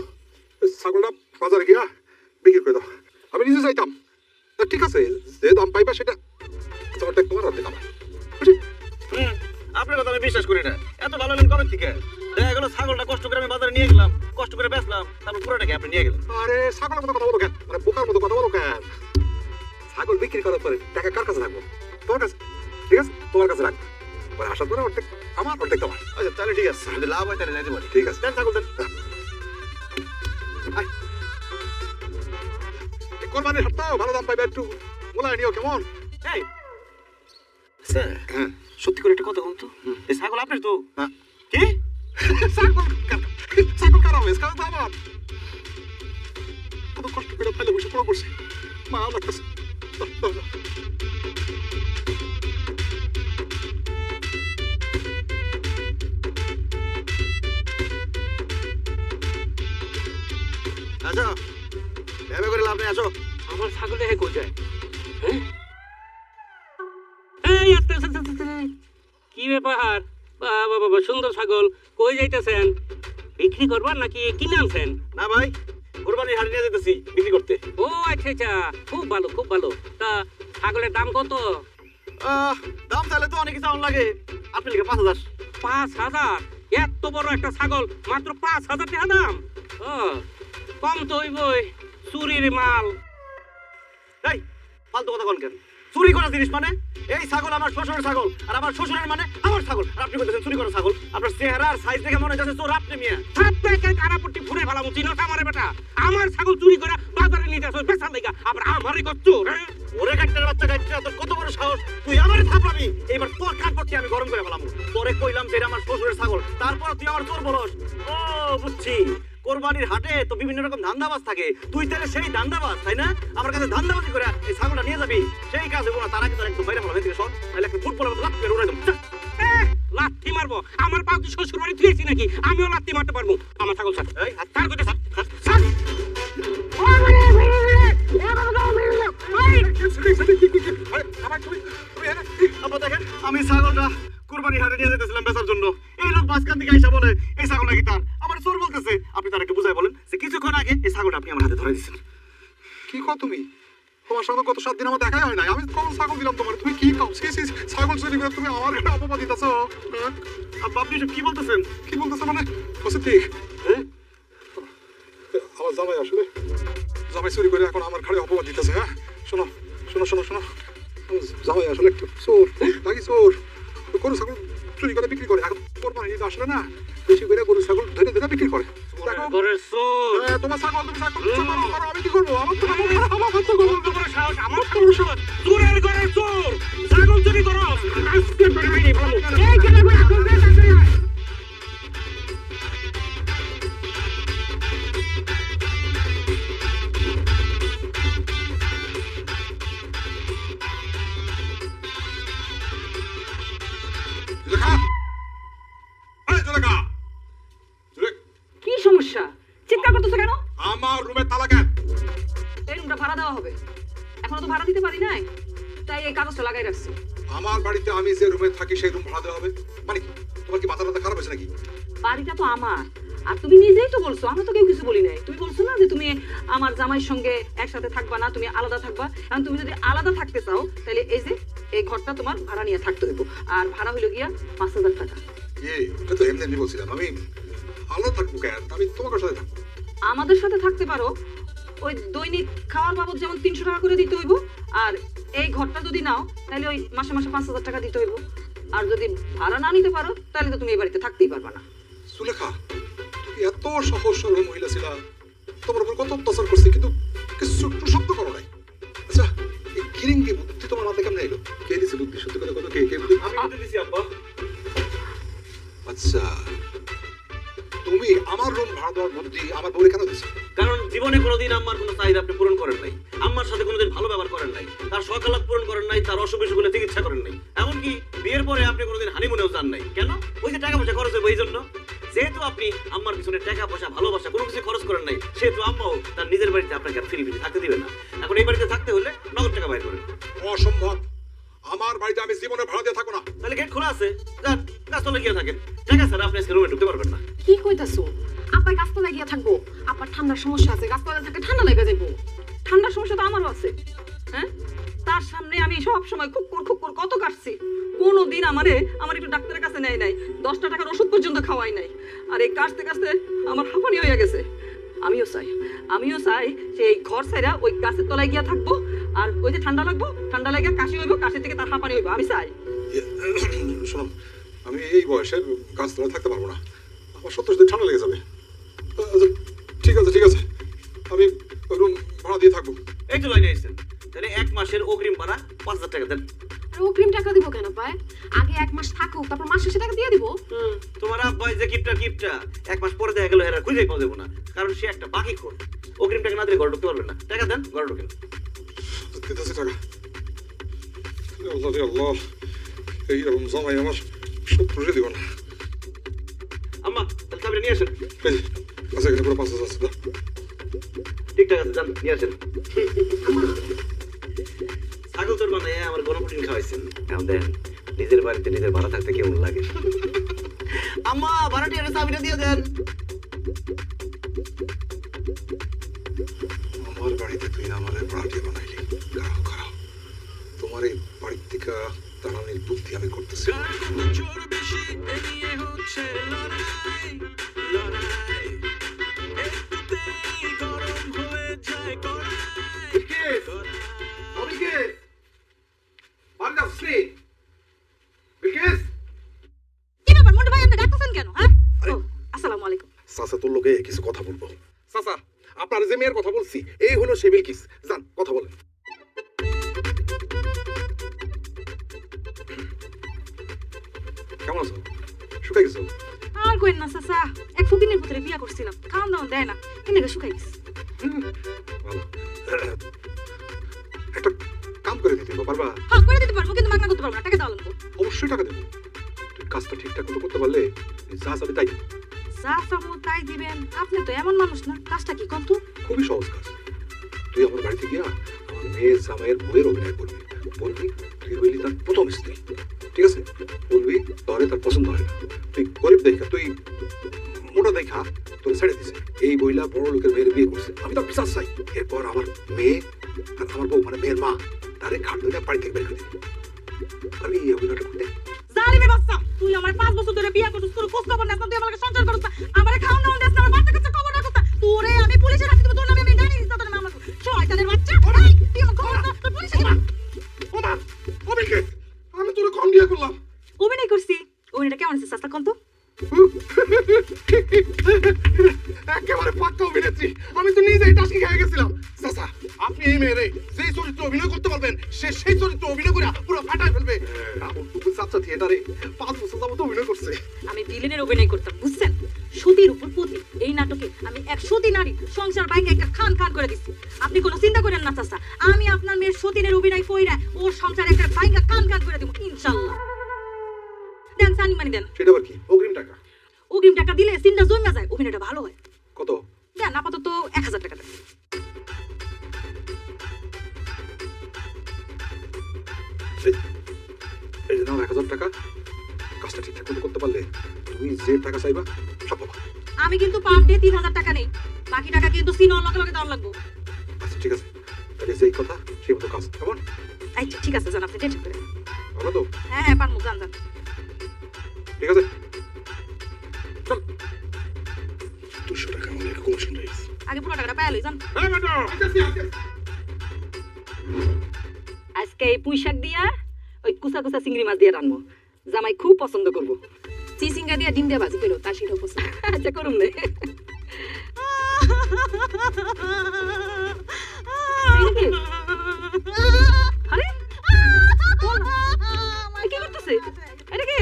ছাগলটা বাজারে গিয়া বিক্রি করে দাও। আমি নিজে যাইতাম, তা ঠিক আছে যে দাম পাইবা সেটা তোমারটা তোমার হাতে কামাই। বুঝলি? আপনার কথা আমি বিশ্বাস করি না। এত ভালো হলেন কবে থেকে? দেখা গেল ছাগলটা কষ্ট করে আমি বাজারে নিয়ে গেলাম, কষ্ট করে বেচলাম, তারপর পুরোটাকে আপনি নিয়ে গেলেন। আরে ছাগলের মতো কথা বলো কেন? মানে বোকার মতো কথা বলো কেন? ছাগল বিক্রি করার পরে টাকা কার কাছে রাখবো? তোমার কাছে। ঠিক আছে, তোমার কাছে রাখবো। পরে আসার পরে অর্ধেক আমার অর্ধেক তোমার। আচ্ছা তাহলে ঠিক আছে, যদি লাভ হয় তাহলে নিতে পারি। ঠিক আছে। দেন ছাগল দেন। কোরবানির হাট তো ভালো দাম পাইবে, একটু মোলায় নিও কেমন? এই স্যার, হ্যাঁ সত্যি করে একটা কথা বলতো, এই ছাগল আপনার তো? কি? ছাগল কার হবে? ছাগল তো আমার। কত কষ্ট করে ফেলে বসে পড়া করছি, মা লাগতেছে। আচ্ছা ভেবে করে লাভ নেই, আসো। আমার ছাগলটা হে কই যায়? হ্যাঁ এই আস্তে আস্তে আস্তে আস্তে। কি ব্যাপার? বাবা বাবা, সুন্দর ছাগল কই যাইতেছেন? বিক্রি করবার নাকি কিনে আনছেন? না ভাই, কোরবানির হাটে নিয়ে যেতেছি বিক্রি করতে। ও আচ্ছা আচ্ছা, খুব ভালো খুব ভালো। তা ছাগলের দাম কত? দাম তাহলে তো অনেক কিছু আমার লাগে। আপনি লিখে 5,000। 5,000? এত বড় একটা ছাগল মাত্র 5,000 টাকা দাম? ও কম তো হইবই, চুরির মাল। এই ফালতু কথা বলেন কেন? চুরি করা জিনিস মানে? এই ছাগল আমার শ্বশুরের ছাগল, আর আমার শ্বশুরের মানে আমার ছাগল। আর আপনি বলতেছেন চুরি করা ছাগল? আপনার চেহারা আর সাইজ দেখে মনে হচ্ছে চোর আপনি মিয়া। কারাপট্টি ফুড়ে ফেলাম, চিনো আমারে বেটা? আমার ছাগল চুরি করে বাজারে নিয়ে যাচ্ছ বেচার লেগা, আবার আমারই করছো? ওরে কাটটার বাচ্চা কাটটা, তোর কত বড় সাহস! তুই আমারে থাপড়াবি? এবার তোর কান পড়ছি আমি গরম করে ফেলাম। তোরে কইলাম যে এটা আমার শ্বশুরের ছাগল, তারপর তুই আমার চোর বলস। ও বুঝছি, কোরবানির হাটে তো বিভিন্ন রকম ধান্দাবাজ থাকে। তুই তাহলে সেই ধান্দাবাজ, তাই না? আমার কাছে ধান্দাবাজি করে এই ছাগলটা নিয়ে যাবি, সেই কাজ হবো না। তার আগে তোর একদম বাইরে ফেলা থেকে সর, তাহলে একটা ফুটবলের মতো লাফ করে উড়াই দেবো। লাথি মারবো? আমার পা তুই শ্বশুর বাড়ি তুইছি নাকি? আমিও লাথি মারতে পারবো। আমার ছাগল ছাড়। এই হাত ছাড় কোথায়? ছাড়, ছাড়, ছাড়। আব্বা দেখেন, আমি ছাগলটা কুরবানির হাটে নিয়ে যেতেছিলাম বেচার জন্য। এই লোক মাঝখান থেকে আইসা বলে এই ছাগল নাকি তার। আমার চোর বলতেছে। আপনি তার একটু বুঝাই বলেন যে কিছুক্ষণ আগে এই ছাগলটা আপনি আমার হাতে ধরে দিয়েছেন। কি কও তুমি? তোমার সঙ্গে গত 7 দিন আমার দেখাই হয় নাই। আমি কোন ছাগল দিলাম তোমার? তুমি কি কও? ছাগল চুরি করে তুমি আমার গায়ে অপবাদ দিতেছো? আব্বা আপনি এসব কি বলতেছেন? কি বলতেছো মানে? বসে ঠিক হ্যাঁ? আমার জামাই আসলে জামাই চুরি করে এখন আমার ঘাড়ে অপবাদ দিতেছে। হ্যাঁ শোনো শোনো শোনো শোনো, আমার জামাই আসলে একটা চোর, নাকি চোর। গরু ছাগল চুরি করে বিক্রি করে। এখন কোরবানি ঈদ আসলে না, বেশি করে গরু ছাগল ধরে ধরে বিক্রি করে। দেখো, ঘরের চোর। তোমার ছাগল তুমি ছাগল করো, আমি কি করবো? আমার তো আমার তো কত বড় সাহস! আমার ছাগল সাহস! চোরের ঘরের চোর! ছাগল চুরি করো! আজকে ধরে মেরে ফেলবো। এই কেটে বই এখন দে দে। জুলেখা, এই জুলেখা, কি সমস্যা? চিৎকার করতেছো কেন? আমার রুমে তালা কেন? এই রুমটা ভাড়া দেওয়া হবে, এখনো তো ভাড়া দিতে পারি নাই, তাই এই কাগজটা লাগাই রাখছি। আমার বাড়িতে আমি যে রুমে থাকি সেই রুম ভাড়া দেওয়া হবে মানে কি? তোমার কি মাথা টাথা খারাপ হয়েছে নাকি? বাড়িটা তো আমার, আর তুমি নিজেই তো বলছো, আমরা তো কেউ কিছু বলি নাই। তুমি বলছো না যে তুমি আমার জামাইয়ের সঙ্গে একসাথে থাকবা না, তুমি আলাদা থাকবা। এখন তুমি যদি আলাদা থাকতে চাও তাহলে এই যে এই ঘরটা তোমার ভাড়া নিয়ে থাকতে হইব, আর ভাড়া হইলো গিয়া 5,000 টাকা। এটা তো এমনি বলছিলাম, আমি আলাদা থাকবো কেন? আমি তোমার সাথে থাকবো। আমাদের সাথে থাকতে পারো, ওই দৈনিক খাওয়ার বাবদ যেমন 300 টাকা করে দিতে হইব, আর এই ঘরটা যদি নাও তাহলে ওই মাসে মাসে 5,000 টাকা দিতে হইব। আর যদি ভাড়া না নিতে পারো তাহলে তো তুমি এই বাড়িতে থাকতেই পারবা না। সুলেখা, তুমি এত সহজ সরল মহিলা ছিলা, তোমার উপর কত অত্যাচার করছে, কিন্তু কিছু ছোট্ট শব্দ করো নাই। আচ্ছা, এই গিরিঙ্গি বুদ্ধি তোমার মাথায় কেমন এলো? কে দিছে বুদ্ধি? সত্যি কথা কত, কে বুদ্ধি? আমি বুদ্ধি দিছি আব্বা। আচ্ছা, তুমি আমার রুম ভাড়া দেওয়ার বুদ্ধি আমার বউরে কেন দিছো? কারণ জীবনে কোনোদিন আম্মার কোনো চাহিদা আপনি পূরণ করেন নাই। আম্মার সাথে কোনোদিন ভালো ব্যবহার করেন নাই, তার সকালাত পূরণ করেন নাই, তার অসুখ বিসুখে চিকিৎসা করেন নাই। এমনকি বিয়ের পরে আপনি কোনোদিন হানিমুনেও যান নাই। কেন? ওই যে টাকা পয়সা খরচ হবে এই জন্য। যেহেতু আপনি আম্মার পিছনে টাকা পয়সা ভালোবাসা কোনো কিছু খরচ করেন নাই, সেহেতু আম্মাও তার নিজের বাড়িতে আপনাকে আর ফিরি থাকতে দিবে না। এখন এই বাড়িতে থাকতে হলে নগদ টাকা বাইর করেন। অসম্ভব, আমার বাড়িতে আমি জীবনে ভাড়া দিয়ে থাকবো না। তাহলে গেট খোলা আছে, যান গাছতলা গিয়ে থাকেন। টাকা স্যার আপনি আজকে রুমে ঢুকতে পারবেন না। কি কইতাছো? আব্বার গাছতলায় গিয়া থাকবো? আব্বার ঠান্ডার সমস্যা আছে, গাছতলায় থাকলে ঠান্ডা লেগে যাবো। ঠান্ডার সমস্যা তো আমারও আছে। হ্যাঁ, তার সামনে আমি সব সময় খুব কত কাটছি। কোনোদিন আমার একটু ডাক্তারের কাছে নেয় নাই, 10টা টাকার ওষুধ পর্যন্ত খাওয়াই নাই। আর এই কাশতে কাশতে আমার হাঁপানি হয়ে গেছে। আমিও চাই যে এই ঘর ছাইরা ওই গাছের তলায় গিয়া থাকবো, আর ওই যে ঠান্ডা লাগবো, ঠান্ডা লাগে কাশি হইব, কাশি থেকে তার হাঁপানি হইব। আমি চাই। শোনো, আমি এই বয়সে গাছ তলায় থাকতে পারবো না, আমার সত্যি ঠান্ডা লেগে যাবে। আচ্ছা, ঠিক আছে ঠিক আছে, আমি রুম ভাড়া দিয়ে থাকবো। এই তো লাইনে এসেছেন, তাহলে 1 মাসের অগ্রিম ভাড়া 5,000 টাকা দেন। আর অগ্রিম টাকা দিব কেন পায়? আগে 1 মাস থাকুক, তারপর মাস শেষে টাকা দিয়ে দিব। তোমার আব্বাই যে কিপটা 1 মাস পরে দেখা গেল এরা খুঁজেই পাওয়া যাবো না, কারণ সে একটা বাকি খোর। অগ্রিম টাকা না দিলে ঘরে ঢুকতে পারবেন না। টাকা দেন, ঘরে ঢুকেন। দিতেছি টাকা। আল্লাহ রে আল্লাহ, এইরকম জামাই আমার শত্রুরে দিব না। আম্মা তাহলে চাবি নিয়ে আসেন। এই যে, আচ্ছা এখানে পুরো 5,000 আছে, দাও। ঠিকঠাক আছে, যান নিয়ে আসেন। ছাগল চোর বানায় আমার গণপ্রোটিন খাওয়াইছেন। এখন দেন নিজের বাড়িতে নিজের ভাড়া থাকতে কেমন লাগে। আম্মা ভাড়াটিয়ার চাবিটা দিয়ে দেন। আমার বাড়িতে তুই আমাদের ভাড়াটিয়া বানাইলি। খারাপ খারাপ, তোমার এই বাড়ির থেকে তাড়ানোর বুদ্ধি আমি করতেছি। জোর বেশি এ নিয়ে হচ্ছে লড়াই লড়াই, একটুতেই গরম হয়ে যায় কড়াই। কি ব্যাপার মোটু ভাই, আপনি ডাকতেছেন কেন? হ্যাঁ, ও আসসালামু আলাইকুম। চাচা তোর লোকে কিছু কথা বলবো। চাচা, আপনার যে মেয়ের কথা বলছি এই হলো সে বিলকিস। যান কথা বলেন। কেমন আছো? শুকাই গেছো? আর কইন না চাচা, এক ফকিনের পুত্রে বিয়া করছিলাম, খাওয়ান দাওয়ান দেয় না, এনে শুকাই গেছে। ভালো। একটা কাম করে দিতে পারবা? হ্যাঁ করে দিতে পারবো, কিন্তু মাগনা করতে পারবো না, টাকা দেওয়া লাগবে। অবশ্যই টাকা দেবো। তুই কাজটা ঠিকঠাক মতো করতে পারলে যা যাবে তাই দেবো। যা চাবো তাই দিবেন? আপনি তো এমন মানুষ না। কাজটা কি কন্ত? খুবই সহজ কাজ। তুই আমার বাড়িতে গিয়া আমার মেয়ের জামাইয়ের বউয়ের অভিনয় করবি। বলবি তুই হইলি তার প্রথম স্ত্রী, ঠিক আছে? বলবি তোরে তার পছন্দ হয় না, তুই গরিব দেখা, তুই মোটা দেখা তোর ছেড়ে দিছে, এই বইলা বড় লোকের মেয়ের বিয়ে করছে, আমি তো বিশ্বাস চাই। এরপর আমার মেয়ে আর আমার বউ মানে মেয়ের মা তারে ঘাট ধরে বাড়ি থেকে বের করে দিবি। আমি এই অভিনয়টা করতে জালিমে বাচ্চা, তুই আমার 5 বছর ধরে বিয়া করছিস, তোর খোঁজ খবর না, তুই আমাকে সংসার করছিস, আমারে খাওয়ান দাওয়ান দিস না, আমার বাচ্চা কাছে খবর রাখছিস। তোরে আমি পুলিশে রাখি দেব, তোর নামে আমি ডায়েরি দিতে তোর মামলা করব। শয়তানের বাচ্চা, এই, তুই আমার খবর না, তুই পুলিশে দিবা। ওমা অবিকে আমি তোরে কম দিয়া করলাম। অভিনয় করছি, অভিনয়টা কেমন আছে চাচা কন্ত? একেবারে পাক্কা অভিনেত্রী। আমি তো নিজেই টাস্কি খেয়ে গেছিলাম। চাচা, আপনি এই মেয়েরে যেই চরিত্র অভিনয় করতে পারবেন সে সেই চরিত্র অভিনয় করে পুরো ফাটায় ফেলবে। রাহুল টুকু চাচা থিয়েটারে 5 বছর যাবত অভিনয় করছে। আমি ভিলেনের অভিনয় করতাম, বুঝছেন? সতীর উপর পতি, এই নাটকে আমি এক সতী নারী সংসার ভাঙে একটা খান খান করে দিচ্ছি। আপনি কোনো চিন্তা করেন না চাচা, আমি আপনার মেয়ের সতীনের অভিনয় কইরা ওর সংসার একটা ভাঙা খান খান করে দিব ইনশাআল্লাহ। দেন সানি মানি দেন। সেটা আবার কি? অগ্রিম টাকা? অগ্রিম টাকা দিলে সিনটা জমে যায়, অভিনয়টা ভালো হয়। কত? দেন আপাতত 1000 টাকা দেন। এই যে নাও 1000 টাকা। কাজটা ঠিকঠাক মতো করতে পারলে তুমি যে টাকা চাইবা সব পাবা। আমি কিন্তু পার ডে 3000 টাকা নেই, বাকি টাকা কিন্তু সিন লগে লগে দেওয়ার লাগবে। আচ্ছা ঠিক আছে, তাহলে যেই কথা সেই মতো কাজ। কেমন? আচ্ছা ঠিক আছে, জান আপনি টেনশন করেন। ভালো তো? হ্যাঁ হ্যাঁ পারমু, জান জান। ঠিক আছে চল। 200 টাকা আমাদের কমিশন রয়েছে। আগে পুরো টাকাটা পাইয়া লই জান। হ্যাঁ ম্যাডাম, আজকে এই পুঁই শাক দিয়া ওই কুচা কুচা চিংড়ি মাছ দিয়ে রান্নবো, জামাই খুব পছন্দ করবো। চিচিঙ্গা দিয়ে ডিম দিয়ে ভাজি করো, তার সেটাও পছন্দ। আচ্ছা করুন রে। আরে কোন? এ কি করতেছে? এটা কি?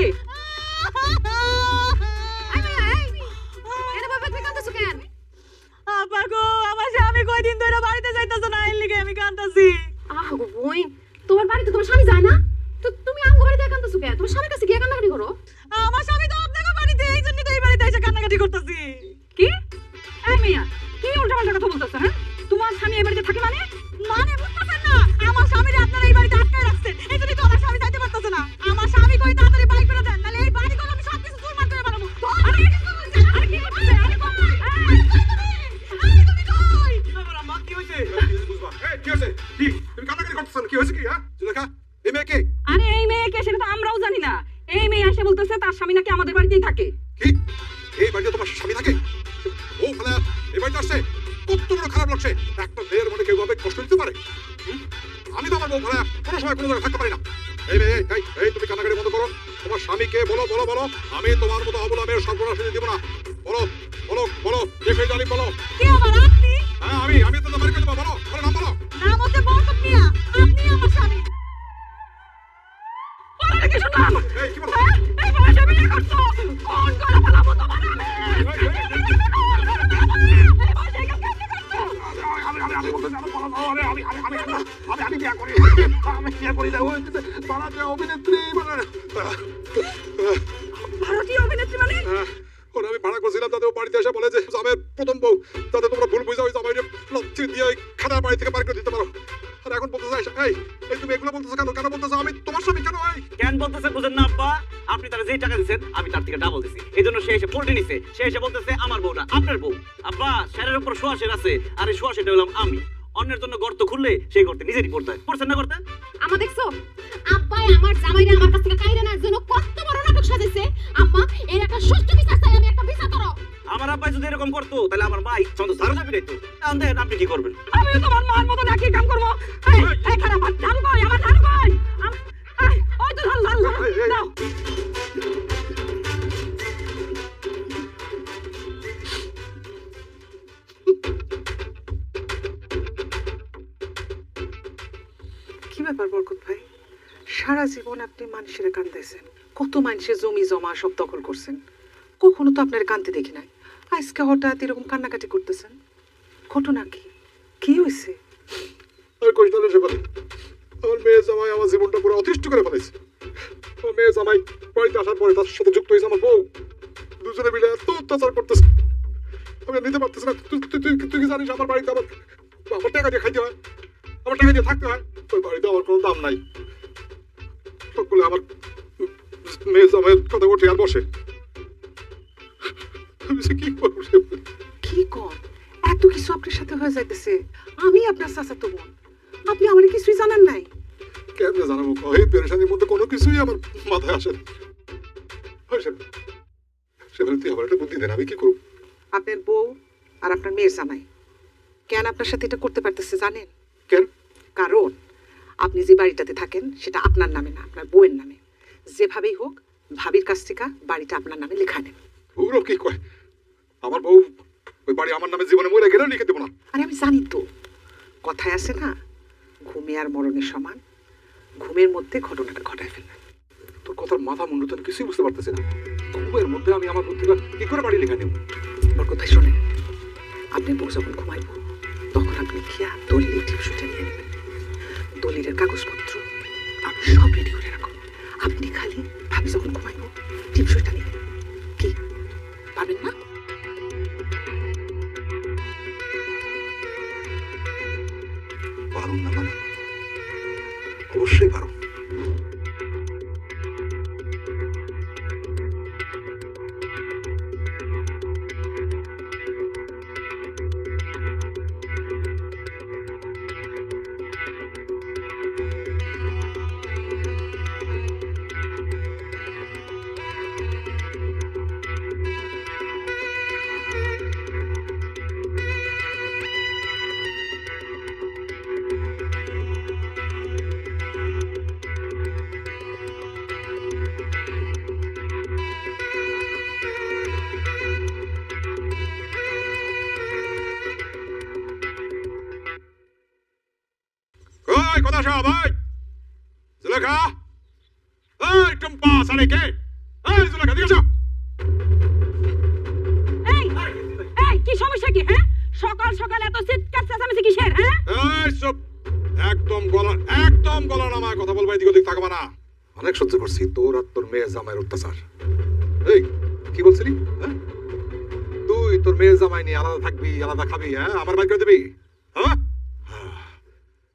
আই ভাই আই, এর বাবা তুই কাঁদছো কেন? আপা গো, আমার স্বামী কয়দিন ধরে বাড়িতে যাইতাছে না, এর লিগে আমি কাঁদতাছি। আহ গো বই, তোমার বাড়িতে তোমার স্বামী যায় না? তো তুমি আমগো বাড়িতে কাঁদছো কেন? তোমার স্বামীর কাছে গিয়ে কান্নাকাটি করো। আমার স্বামী তো আপনাদের বাড়িতে, এই জন্য তো এই বাড়িতে এসে কান্নাকাটি করতেছি। কি? এই মেয়া, কি উল্টাপাল্টা কথা বলতেছ? হ্যাঁ, তোমার স্বামী এই বাড়িতে থাকে মানে? মানে বুঝতেছেন না, আমার স্বামীরে আপনারা এই বাড়িতে আটকায় রাখছেন, এই জন্য তো আমার স্বামী যাইতে পারতেছে না। আমার স্বামী কই তাড়াতাড়ি বাইক করে দেন, নাহলে এই বাড়িগুলো আমি সবকিছু চুরমার করে বানাবো। আরে আরে কি করতেছে? আরে কই? এই তুমি কই? আমার আম্মা কি হইছে? বুঝবা। এই কি হইছে? কি? তুমি কান্নাকাটি করতেছ? কি হইছে কি? হ্যাঁ জুলেখা, এই মেয়ে কে? আরে এই মেয়েকে সেটা তো আমরাও জানি না। এই মেয়ে এসে বলতেছে তার স্বামী নাকি আমাদের বাড়িতেই থাকে। কি? এই বাড়িতে তোমার স্বামী থাকে? ও খালা এই বাড়িতে আসছে? কত বড় খারাপ লাগছে। একটা মেয়ের মনে কেউ ভাবে কষ্ট দিতে পারে? আমি তো আমার বউ খালা কোনো সময় কোনো জায়গায় থাকতে পারি না। এই মেয়ে, এই তুমি কান্নাকাটি বন্ধ করো। তোমার স্বামীকে বলো বলো বলো, আমি তোমার মতো অবলা মেয়ের সর্বনাশ দিব না। বলো বলো বলো, যে সেই জালিম বলো। কে আবার আপনি? হ্যাঁ আমি তো বাড়ি করে দেবো। বলো বলো, নাম বলো। নাম হচ্ছে বরকত মিয়া, আপনি আমার স্বামী। ওরা নাকি শুনলাম এই কি বলো? এই বয়সে বিয়ে করছো, কোন করে ফেলাবো তোমার আমি? এই বয়সে কেন করছো? আমি বলতে যাব বলো বলো, আমি বিয়ে করি। আমি বিয়ে করি না, ওই পাড়াতে অভিনেত্রী মানে ভারতীয় অভিনেত্রী মানে? ওরা আমি ভাড়া করছিলাম, তাদের বাড়িতে এসে বলে যে জামের প্রথম বউ, তাতে তোমরা ভুল বুঝা ওই জামাইরে লচ্ছি দিয়ে ওই খানার বাড়ি থেকে বাড়ি করে দিতে পারো। আর এখন বলতে চাই এই তুমি এগুলো বলতেছো কেন? কেন বলতেছো আমি তোমার স্বামী? কেন? কেন বলতেছে বুঝেন না আব্বা? আপনি তার যেই টাকা দিচ্ছেন আমি তার থেকে ডাবল দিছি, এই জন্য সে এসে পোল্টে নিছে। সে এসে বলতেছে আমার বউটা আপনার বউ। আব্বা শেরের উপর শোয়া শের আছে, আর এই শোয়া শেরটা হলাম আমি। অন্যের জন্য গর্ত খুললে সেই গর্তে নিজেরই পড়তে হয়, পড়ছেন না করতে? আম্মা দেখছো আব্বাই আমার জামাইরে আমার কাছ থেকে কাইরা নেওয়ার জন্য কত বড় নাটক সাজাইছে। আম্মা এর একটা সুষ্ঠু বিচার চাই, আমি একটা বিচার করো। আমার আব্বাই যদি এরকম করতো তাহলে আমার মা ইচ্ছা মতো ঝাড়ু চাপি দিত। এখন দেখেন আপনি কি করবেন। আমি তোমার মার মতো একই কাম করবো। এই খারাপ ধান কই, আমার ধান কই? ওই তো ধান ধান দাও। কি ব্যাপার বরকত ভাই, সারা জীবন আপনি মানুষের কান্দাইছেন, কত মানুষের জমি জমা সব দখল করছেন, কখনো তো আপনার কান্দতে দেখি নাই। আজকে হঠাৎ এরকম কান্নাকাটি করতেছেন, ঘটনা কি? কি হয়েছে? আর কইস না রে সেবালি, আমার মেয়ে জামাই আমার জীবনটা পুরো অতিষ্ঠ করে ফেলেছে। আমার মেয়ে জামাই বাড়িতে আসার পরে তার সাথে যুক্ত হয়েছে আমার বউ। দুজনে মিলে এত অত্যাচার করতেছে, আমি আর নিতে পারতেছি না। তুই কি জানিস আমার বাড়িতে আমার টাকা দিয়ে খাইতে হয়, আমার টাকা দিয়ে থাকতে হয়। ওই বাড়িতে আমার কোনো দাম নাই। সকলে আমার মেয়ে জামাইয়ের কথা ওঠে আর বসে। আমি সে কি করবো সেবালি? কি কন, এত কিছু আপনার সাথে হয়ে যাইতেছে? আমি আপনার চাচাতো বোন, আপনি আমার কিছুই জানান নাই? কেমনে জানাবো? এই পেরেশানির মধ্যে কোনো কিছুই আমার মাথায় আসে না। সেবালি তুই আমার একটা বুদ্ধি দেন, আমি কি করবো? আপনার বউ আর আপনার মেয়ের জামাই কেন আপনার সাথে এটা করতে পারতেছে জানেন? কেন? কারণ আপনি যে বাড়িটাতে থাকেন সেটা আপনার নামে না, আপনার বউয়ের নামে। যেভাবেই হোক ভাবির কাছ থেকে বাড়িটা আপনার নামে লেখা নেন। ওরা কি কয়? আমার বউ ওই বাড়ি আমার নামে জীবনে মরে গেলেও লিখে দেবো না। আরে আমি জানি তো, কথায় আছে না, ঘুমে আর মরণের সমান, ঘুমের মধ্যে ঘটনাটা ঘটায় ফেলবেন। তোর কথার মাথা মুন্ডু তো আমি কিছুই বুঝতে পারতেছি না। ঘুমের মধ্যে আমি আমার বুদ্ধিটা কি করে বাড়ি লেখা নেব? ওর কথাই শোনেন, আপনি বউ যখন ঘুমাইব তখন আপনি খেয়া দলিলের টিপসটা নিয়ে নেবেন। দলিলের কাগজপত্র আমি সব রেডি করে রাখুন, আপনি খালি ভাবি যখন ঘুমাইব টিপসটা নেবেন। কি পারবেন না? পারুন না মানে? অবশ্যই পারো। ওই কথা সব, ওই জুলেখা, ওই টম্পা সাড়ে এই জুলেখা দিকে আসো। এই এই কি সমস্যা কি? হ্যাঁ, সকাল সকাল এত চিৎকার চেঁচামেচি কিসের? হ্যাঁ, এই সব একদম গলা নামায় কথা বলবা, এদিক ওদিক থাকবা না। অনেক সহ্য করছি তোর আর তোর মেয়ে জামাইয়ের অত্যাচার। এই কি বলছিলি? হ্যাঁ, তুই তোর মেয়ে জামাই নিয়ে আলাদা থাকবি, আলাদা খাবি, হ্যাঁ আমার বাইর করে দিবি? হ্যাঁ,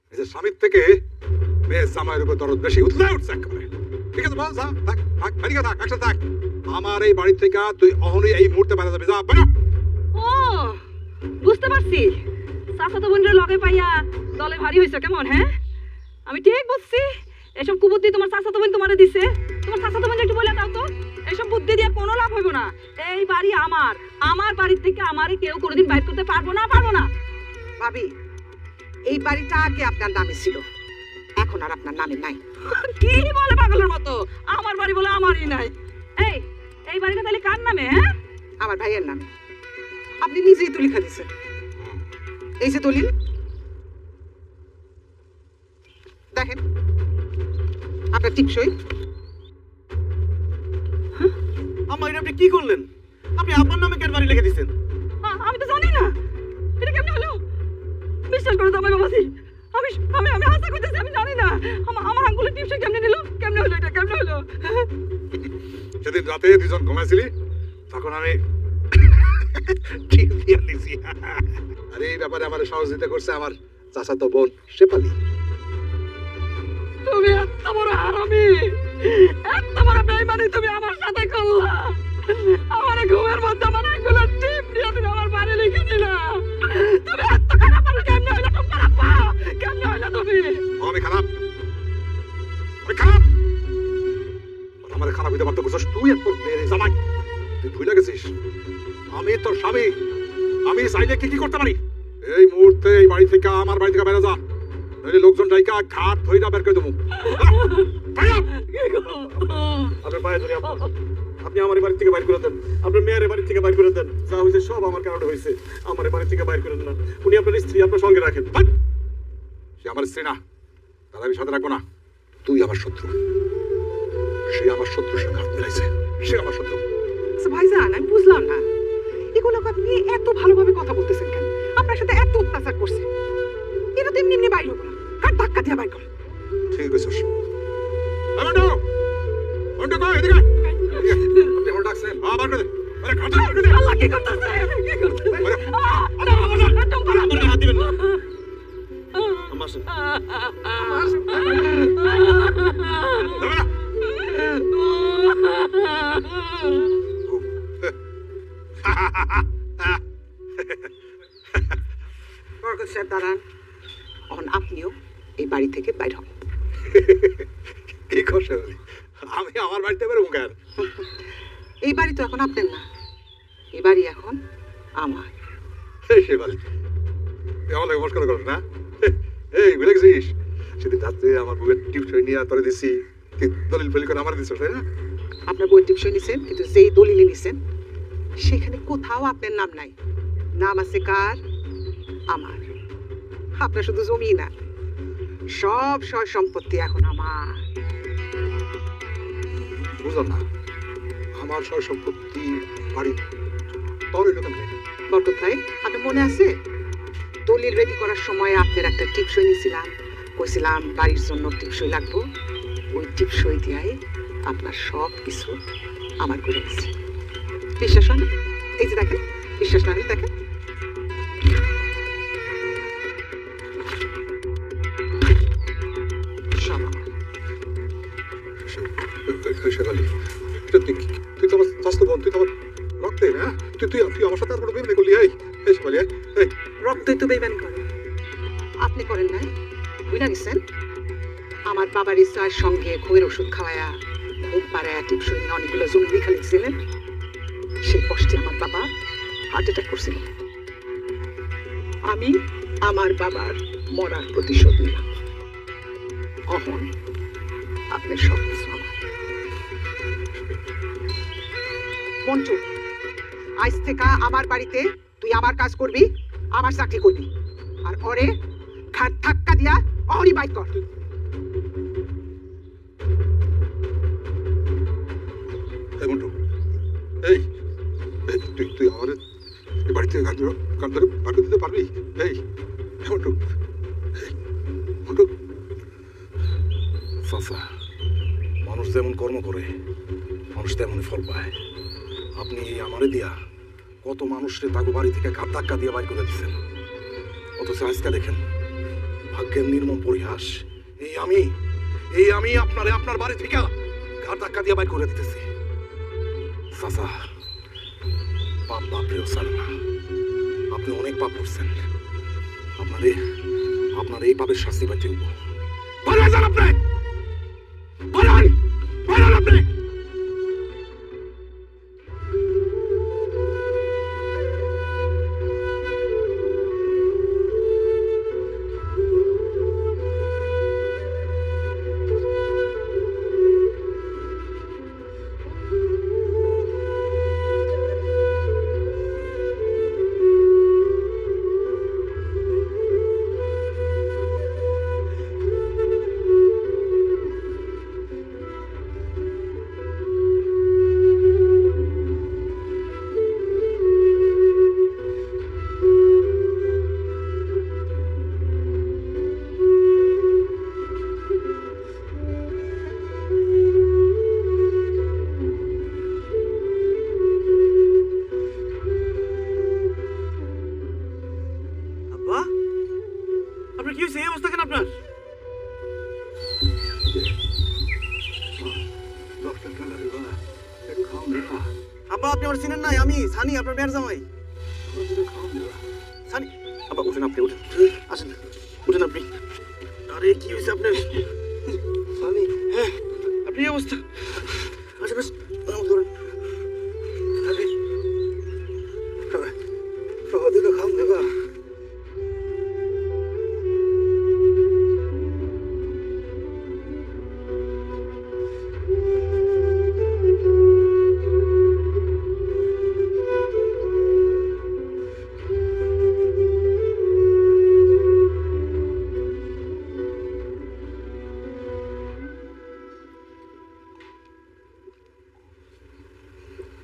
নিজের স্বামীর থেকে মেয়ে জামাইয়ের উপর দরদ বেশি উঠছে একেবারে। ঠিক আছে বল, যা থাক থাক বাড়ি থাক, একসাথে থাক। আমার এই বাড়ি থেকে তুই অহনই এই মুহূর্তে বাইরে যাবি, যা বেরো। ও বুঝতে পারছি, চাচাতো বোনের লগে পাইয়া দলে ভারী হয়েছে কেমন? হ্যাঁ, আমি ঠিক বুঝছি। এসব কুবুদ্ধি তোমার চাচাতো বোন তোমারে দিছে। তোমার চাচাতো বোন একটু বলে দাও তো, এসব বুদ্ধি দিয়ে কোনো লাভ হইব না। এই বাড়ি আমার, আমার বাড়ির থেকে আমারে কেউ কোনোদিন বাইর করতে পারবো না। ভাবি, এই বাড়িটা আগে আপনার নামে ছিল, এখন আর আপনার নামে নাই। কি বলে পাগলের মতো? আমার বাড়ি বলে আমারই নাই। এই এই বাড়িটা তাহলে কার নামে? হ্যাঁ, আমার ভাইয়ের নামে। আপনি নিজেই তো লিখা দিচ্ছেন। এই যে দলিল দেখেন, আপনার টিপসই। আম্মা এটা আপনি কি করলেন? আপনি আপনার নামে কেন বাড়ি লিখে দিচ্ছেন? আমি তো জানি না এটা কেমনে হলো। বিশ্বাস করো জামাই বাবাজি, আমি আমি আমি হাসা করতেছি, আমি জানি না আমার আঙ্গুলের টিপসই কেমনে নিল, কেমনে হলো এটা, কেমনে হলো? সেদিন রাতে দুজন ঘুমাইছিলি, তখন আমি টিপ দিয়ে নিছি। আর এই ব্যাপারে আমার সহযোগিতা করছে আমার চাচাতো বোন শেফালি। তুমি এত বড় হারামি, এত বড় বেইমানি তুমি আমার সাথে করলা। আমার ঘুমের মধ্যে আমার এগুলো টিপ দিয়ে তুমি আমার বাড়ি লিখে দিলা। তুমি এত খারাপ মানুষ কেমনে হইলা? তোমার আব্বা কেমনে হইলা তুমি? আমি খারাপ, আমি খারাপ। আমার খারাপ হইতে পারতো বুঝছস তুই? এত মেরে জামাই তুই ভুলে গেছিস আমি তোর স্বামী। আমি চাইলে কি কি করতে পারি? এই মুহূর্তে এই বাড়ি থেকে, আমার বাড়ি থেকে বেরো যা, নইলে লোকজন ডাইকা ঘাট ধইরা বের করে দেবো। আপনার পায়ে ধরে আব্বা, আপনি আমার বাড়ি থেকে বাইর করে দেন, আপনার মেয়ের বাড়ি থেকে বাইর করে দেন। যা হয়েছে সব আমার কারণে হয়েছে, আমার বাড়ি থেকে বাইর করে দেন না। উনি আপনার স্ত্রী, আপনার সঙ্গে রাখেন। সে আমার স্ত্রী না, তার আমি সাথে রাখবো না। তুই আমার শত্রু, সে আমার শত্রুর সঙ্গে হাত মিলাইছে, সে আমার শত্রু। আচ্ছা ভাইজান, আমি বুঝলাম না এগুলো আপনি এত ভালোভাবে কথা বলতেছেন কেন? আপনার সাথে এত অত্যাচার করছে, এটা তো এমনি এমনি বাইর হবো না, কার ধাক্কা দিয়ে বাইর কর। ঠিক আছে মন্টু, মন্টু কই এদিকে আয়। আপনি আমার ডাকছেন? আবার করে দে। আরে ঘাটে বের করে দে। আল্লাহ কি করতেছে? কি করতেছে? আরে, আপনার হাত দিবেন না। আমার সাথে যাবে না। বরকত সাহেব দাঁড়ান, এখন আপনিও এই বাড়ি থেকে বাইর হন। কি করছে? আমি আমার বাড়িতে বেরোবো কেন? এই বাড়ি তো এখন আপনার না, এই বাড়ি এখন আমার। সে বাড়ি তুই আমার নমস্কার করিস না? এই ভুলে গেছিস সেদিন রাত্রে আমার বুকের টিপসই নিয়ে তোরে দিছি, তুই দলিল ফেলি করে আমার দিচ্ছ, তাই না? আপনার বই টিপসই নিছেন, কিন্তু যেই দলিলে নিছেন সেখানে কোথাও আপনার নাম নাই। নাম আছে কার? আমার। আপনার শুধু জমি না, সব সয় সম্পত্তি এখন আমার। বুঝলাম না, আমার সয় সম্পত্তি বাড়ি তোর এরকম নেই। বরকত ভাই, আপনার মনে আছে দলিল রেডি করার সময় আপনার একটা টিপসই নিয়েছিলাম, কইছিলাম বাড়ির জন্য টিপসই লাগবো। ওই টিপসই দিয়াই আপনার সব কিছু আমার করে দিচ্ছি। বিশ্বাস হয় না? এই যে দেখেন, বিশ্বাস না হলে দেখেন। সব আমার। শেখালি তুই তো আমার স্বাস্থ্য বোন, তুই তো আমার রক্তে না, তুই তুই তুই আমার সাথে আর কোনো বেমনি করলি? এই এই শেখালি, এই রক্তই তো বেইমানি করে। আপনি করেন নাই? বুঝলা গেছেন আমার বাবার ইচ্ছার সঙ্গে ঘুমের ওষুধ খাওয়ায়া, ঘুম পাড়ায়া, টিপসই নিয়ে অনেকগুলো জমি লেখা লিখছিলেন। সেই কষ্টে আমার বাবা হার্ট অ্যাটাক করছিল। আমি আমার বাবার মরার প্রতিশোধ নিলাম। অহন আপনার সব কিছু আমার। মঞ্চু, আজ থেকে আমার বাড়িতে তুই আমার কাজ করবি, আমার চাকরি করবি, আর ওরে খাট ধাক্কা দিয়া অহরি বাইট কর। এই মন্টু, এই এই, তুই তুই আমার এই বাড়ি থেকে গান ধরে বার করে দিতে পারবি? এই মন্টু, এই মন্টু। চাচা, মানুষ যেমন কর্ম করে মানুষ তেমনই ফল পায়। আপনি আমারে দিয়া কত মানুষরে তাকে বাড়ি থেকে ঘাট ধাক্কা দিয়ে বাইর করে দিচ্ছেন, অথচ আজকে দেখেন ভাগ্যের নির্মম পরিহাস। এই আমি আপনারে আপনার বাড়ি থেকে ঘাট ধাক্কা দিয়ে বাইর করে দিতেছি। চাচা, পাপ বাপরেও ছাড়ে না। আপনি অনেক পাপ করছেন, আপনার এই পাপের শাস্তি পাইতে হইব। বলেন আপনি, বলেন আপনি। সানি আপনার মেয়ের জামাই সানি আব্বা উঠেন আপনি উঠেন আসেন উঠেন আপনি আরে কি হয়েছে আপনার সানি হ্যাঁ আপনি এই অবস্থা আচ্ছা বেশ ধরেন আরে দিকে খাম দেবা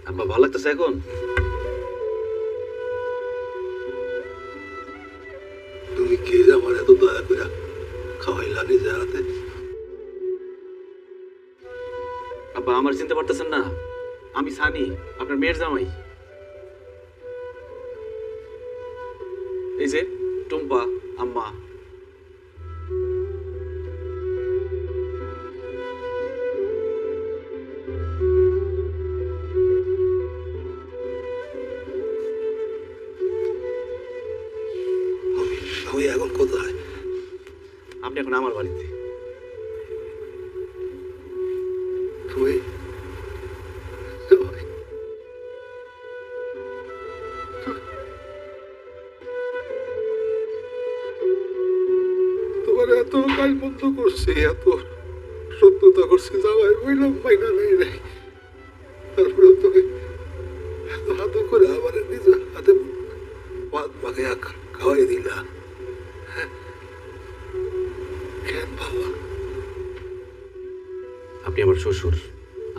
আব্বা ভালো লাগতেছে এখন তুমি কে আমার এত দয়া করে খাওয়াইলা নিজে হাতে? আব্বা আমার চিনতে পারতেছেন না আমি সানি আপনার মেয়ের জামাই এই যে টুম্পা আম্মা আমি এখন কোথায়? আপনি এখন আমার বাড়িতে তুই তোমার এত কাজ বন্ধ করছে, এত সত্যতা করছে, যাওয়াই বইলাম মাইনা নেই রে। তারপরে তোকে হাত করে আমার নিজের হাতে ভাত মাকে খাওয়াই দিলা। কেন বাবা? আপনি আমার শ্বশুর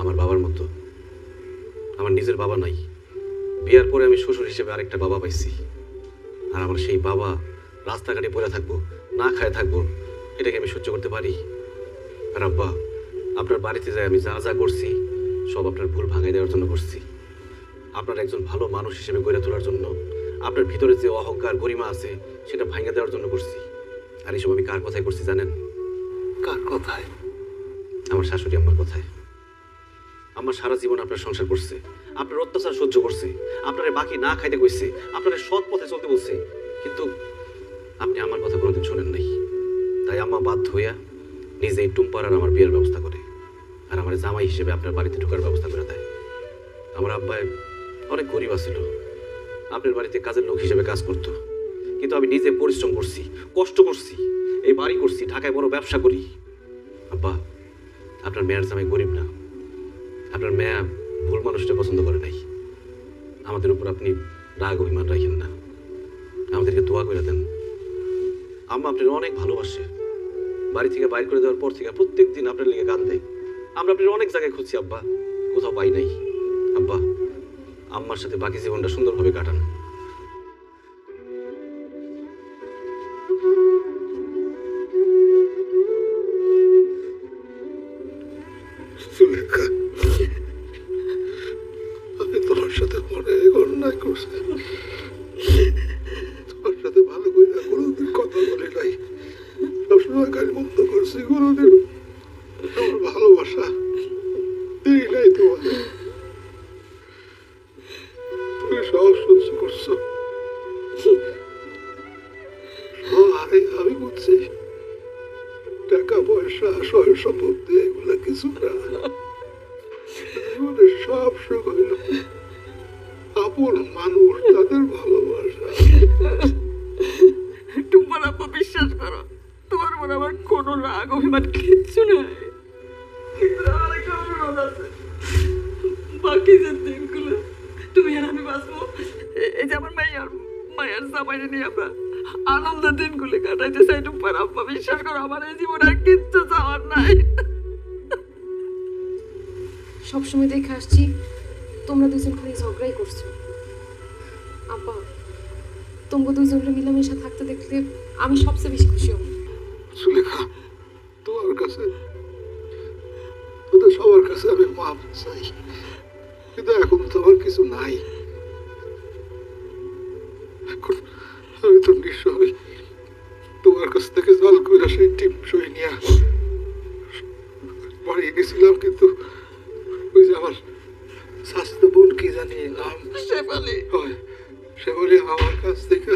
আমার বাবার মতো। আমার নিজের বাবা নাই, বিয়ার পরে আমি শ্বশুর হিসেবে আরেকটা বাবা পাইছি। আর আমার সেই বাবা রাস্তাঘাটে পড়ে থাকবো, না খায় থাকবো, এটাকে আমি সহ্য করতে পারি? আর আব্বা আপনার বাড়িতে যাই আমি যা যা করছি সব আপনার ভুল ভাঙাই দেওয়ার জন্য করছি, আপনার একজন ভালো মানুষ হিসেবে গড়ে তোলার জন্য, আপনার ভিতরে যে অহংকার গরিমা আছে সেটা ভাঙা দেওয়ার জন্য করছি। আর এইসব আমি কার কথায় করছি জানেন? কার কথায়? আমার শাশুড়ি আম্মার কথায়। আমার সারা জীবন আপনার সংসার করছে, আপনার অত্যাচার সহ্য করছে, আপনারে বাকি না খাইতে কইছে, আপনারে সৎ পথে চলতে বলছে, কিন্তু আপনি আমার কথা কোনোদিন শোনেন নাই। তাই আম্মা বাধ্য হইয়া নিজেই টুম্পার আর আমার বিয়ের ব্যবস্থা করে, আর আমার জামাই হিসেবে আপনার বাড়িতে ঢোকার ব্যবস্থা করে দেয়। আমার আব্বাই অনেক গরিব ছিল, আপনার বাড়িতে কাজের লোক হিসেবে কাজ করতো, কিন্তু আমি নিজে পরিশ্রম করছি, কষ্ট করছি, এই বাড়ি করছি, ঢাকায় বড় ব্যবসা করি। আব্বা আপনার মেয়ের জামাই গরিব না, আপনার মেয়ে ভুল মানুষটা পছন্দ করে নাই। আমাদের উপর আপনি রাগ অভিমান রাখেন না, আমাদেরকে দোয়া করে দেন। আম্মা আপনার অনেক ভালোবাসে, বাড়ি থেকে বাইর করে দেওয়ার পর থেকে প্রত্যেক দিন আপনার লেগে গান দেয়। আমরা আপনার অনেক জায়গায় খুঁজছি আব্বা, কোথাও পাই নাই। আব্বা আম্মার সাথে বাকি জীবনটা সুন্দরভাবে কাটান। সুলেখা, আমি তোমার সাথে অনেক অন্যায় করছি, তোমার সাথে ভালো করে কোনোদিন কথা বলি নাই, সবসময় কাজ বন্ধ করছি, কোনোদিন আমার ভালোবাসা দিই নাই তোমার। তুমি সব সহ্য করছো, আমি বুঝছি টাকা পয়সা সয় সম্পত্তি এগুলো কিছু না, জীবনে সব সুখ হইল আপন মানুষ, তাদের ভালোবাসা। তোমার আব্বা বিশ্বাস করো, তোমার মনে আমার কোনো রাগ অভিমান কিচ্ছু নাই। কিন্তু আমার একটা অনুরোধ আছে, বাকি যে দিনগুলো তুমি আর আমি বাঁচবো, এই যে আমার মায়ের জামাইরে নিয়ে আমরা আনন্দের দিনগুলি কাটাইতে চাই। তোমার আব্বা বিশ্বাস করো, আমার এই জীবনে আর কিচ্ছু চাওয়ার নাই। সবসময় দেখে আসছি তোমরা দুজন খালি ঝগড়াই করছো। আব্বা তোমরা দুজনের মিলামেশা থাকতে দেখলে আমি সবচেয়ে বেশি খুশি হব। সুলেখা, তোমার কাছে, তোদের সবার কাছে আমি মাপ চাই, কিন্তু এখন তো আমার কিছু নাই। এখন আমি তো নিশ্চয় তোমার কাছ থেকে জল করে সেই টিপ সই নিয়ে বাড়ি গেছিলাম, কিন্তু ওই যে আমার স্বাস্থ্য বোন কি জানি নাম শেফালি। শেফালি আমার কাছ থেকে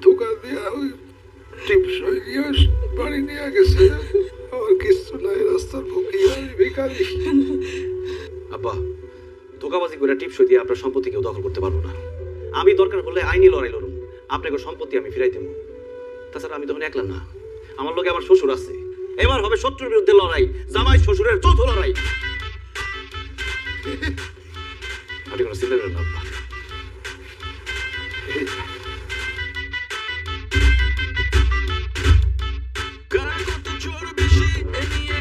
ধোকা দিয়া ওই টিপসই নিয়ে বাড়ি নিয়ে গেছে। আমার কিছু নাই, রাস্তার বুকে আমি ভিখারি। আব্বা, ধোকাবাজি করে টিপসই দিয়ে আপনার সম্পত্তি কেউ দখল করতে পারবো না। আমি দরকার হলে আইনি লড়াই লড়ুম, আপনাকে সম্পত্তি আমি ফিরাই দেবো। তাছাড়া আমি তখন একলা না, আমার লোকে আমার শ্বশুর আছে। এবার হবে শত্রুর বিরুদ্ধে লড়াই, জামাই শ্বশুরের যৌথ লড়াই। আপনি কোনো চিন্তা করেন না আব্বা। কার কত চোর বেশি এ নিয়ে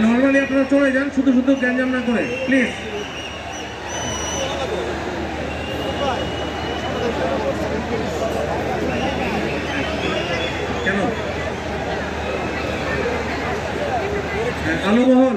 নর্মালি আপনারা চলে যান, শুধু শুধু গ্যাঞ্জাম না করে প্লিজ। কেন আলু মোহন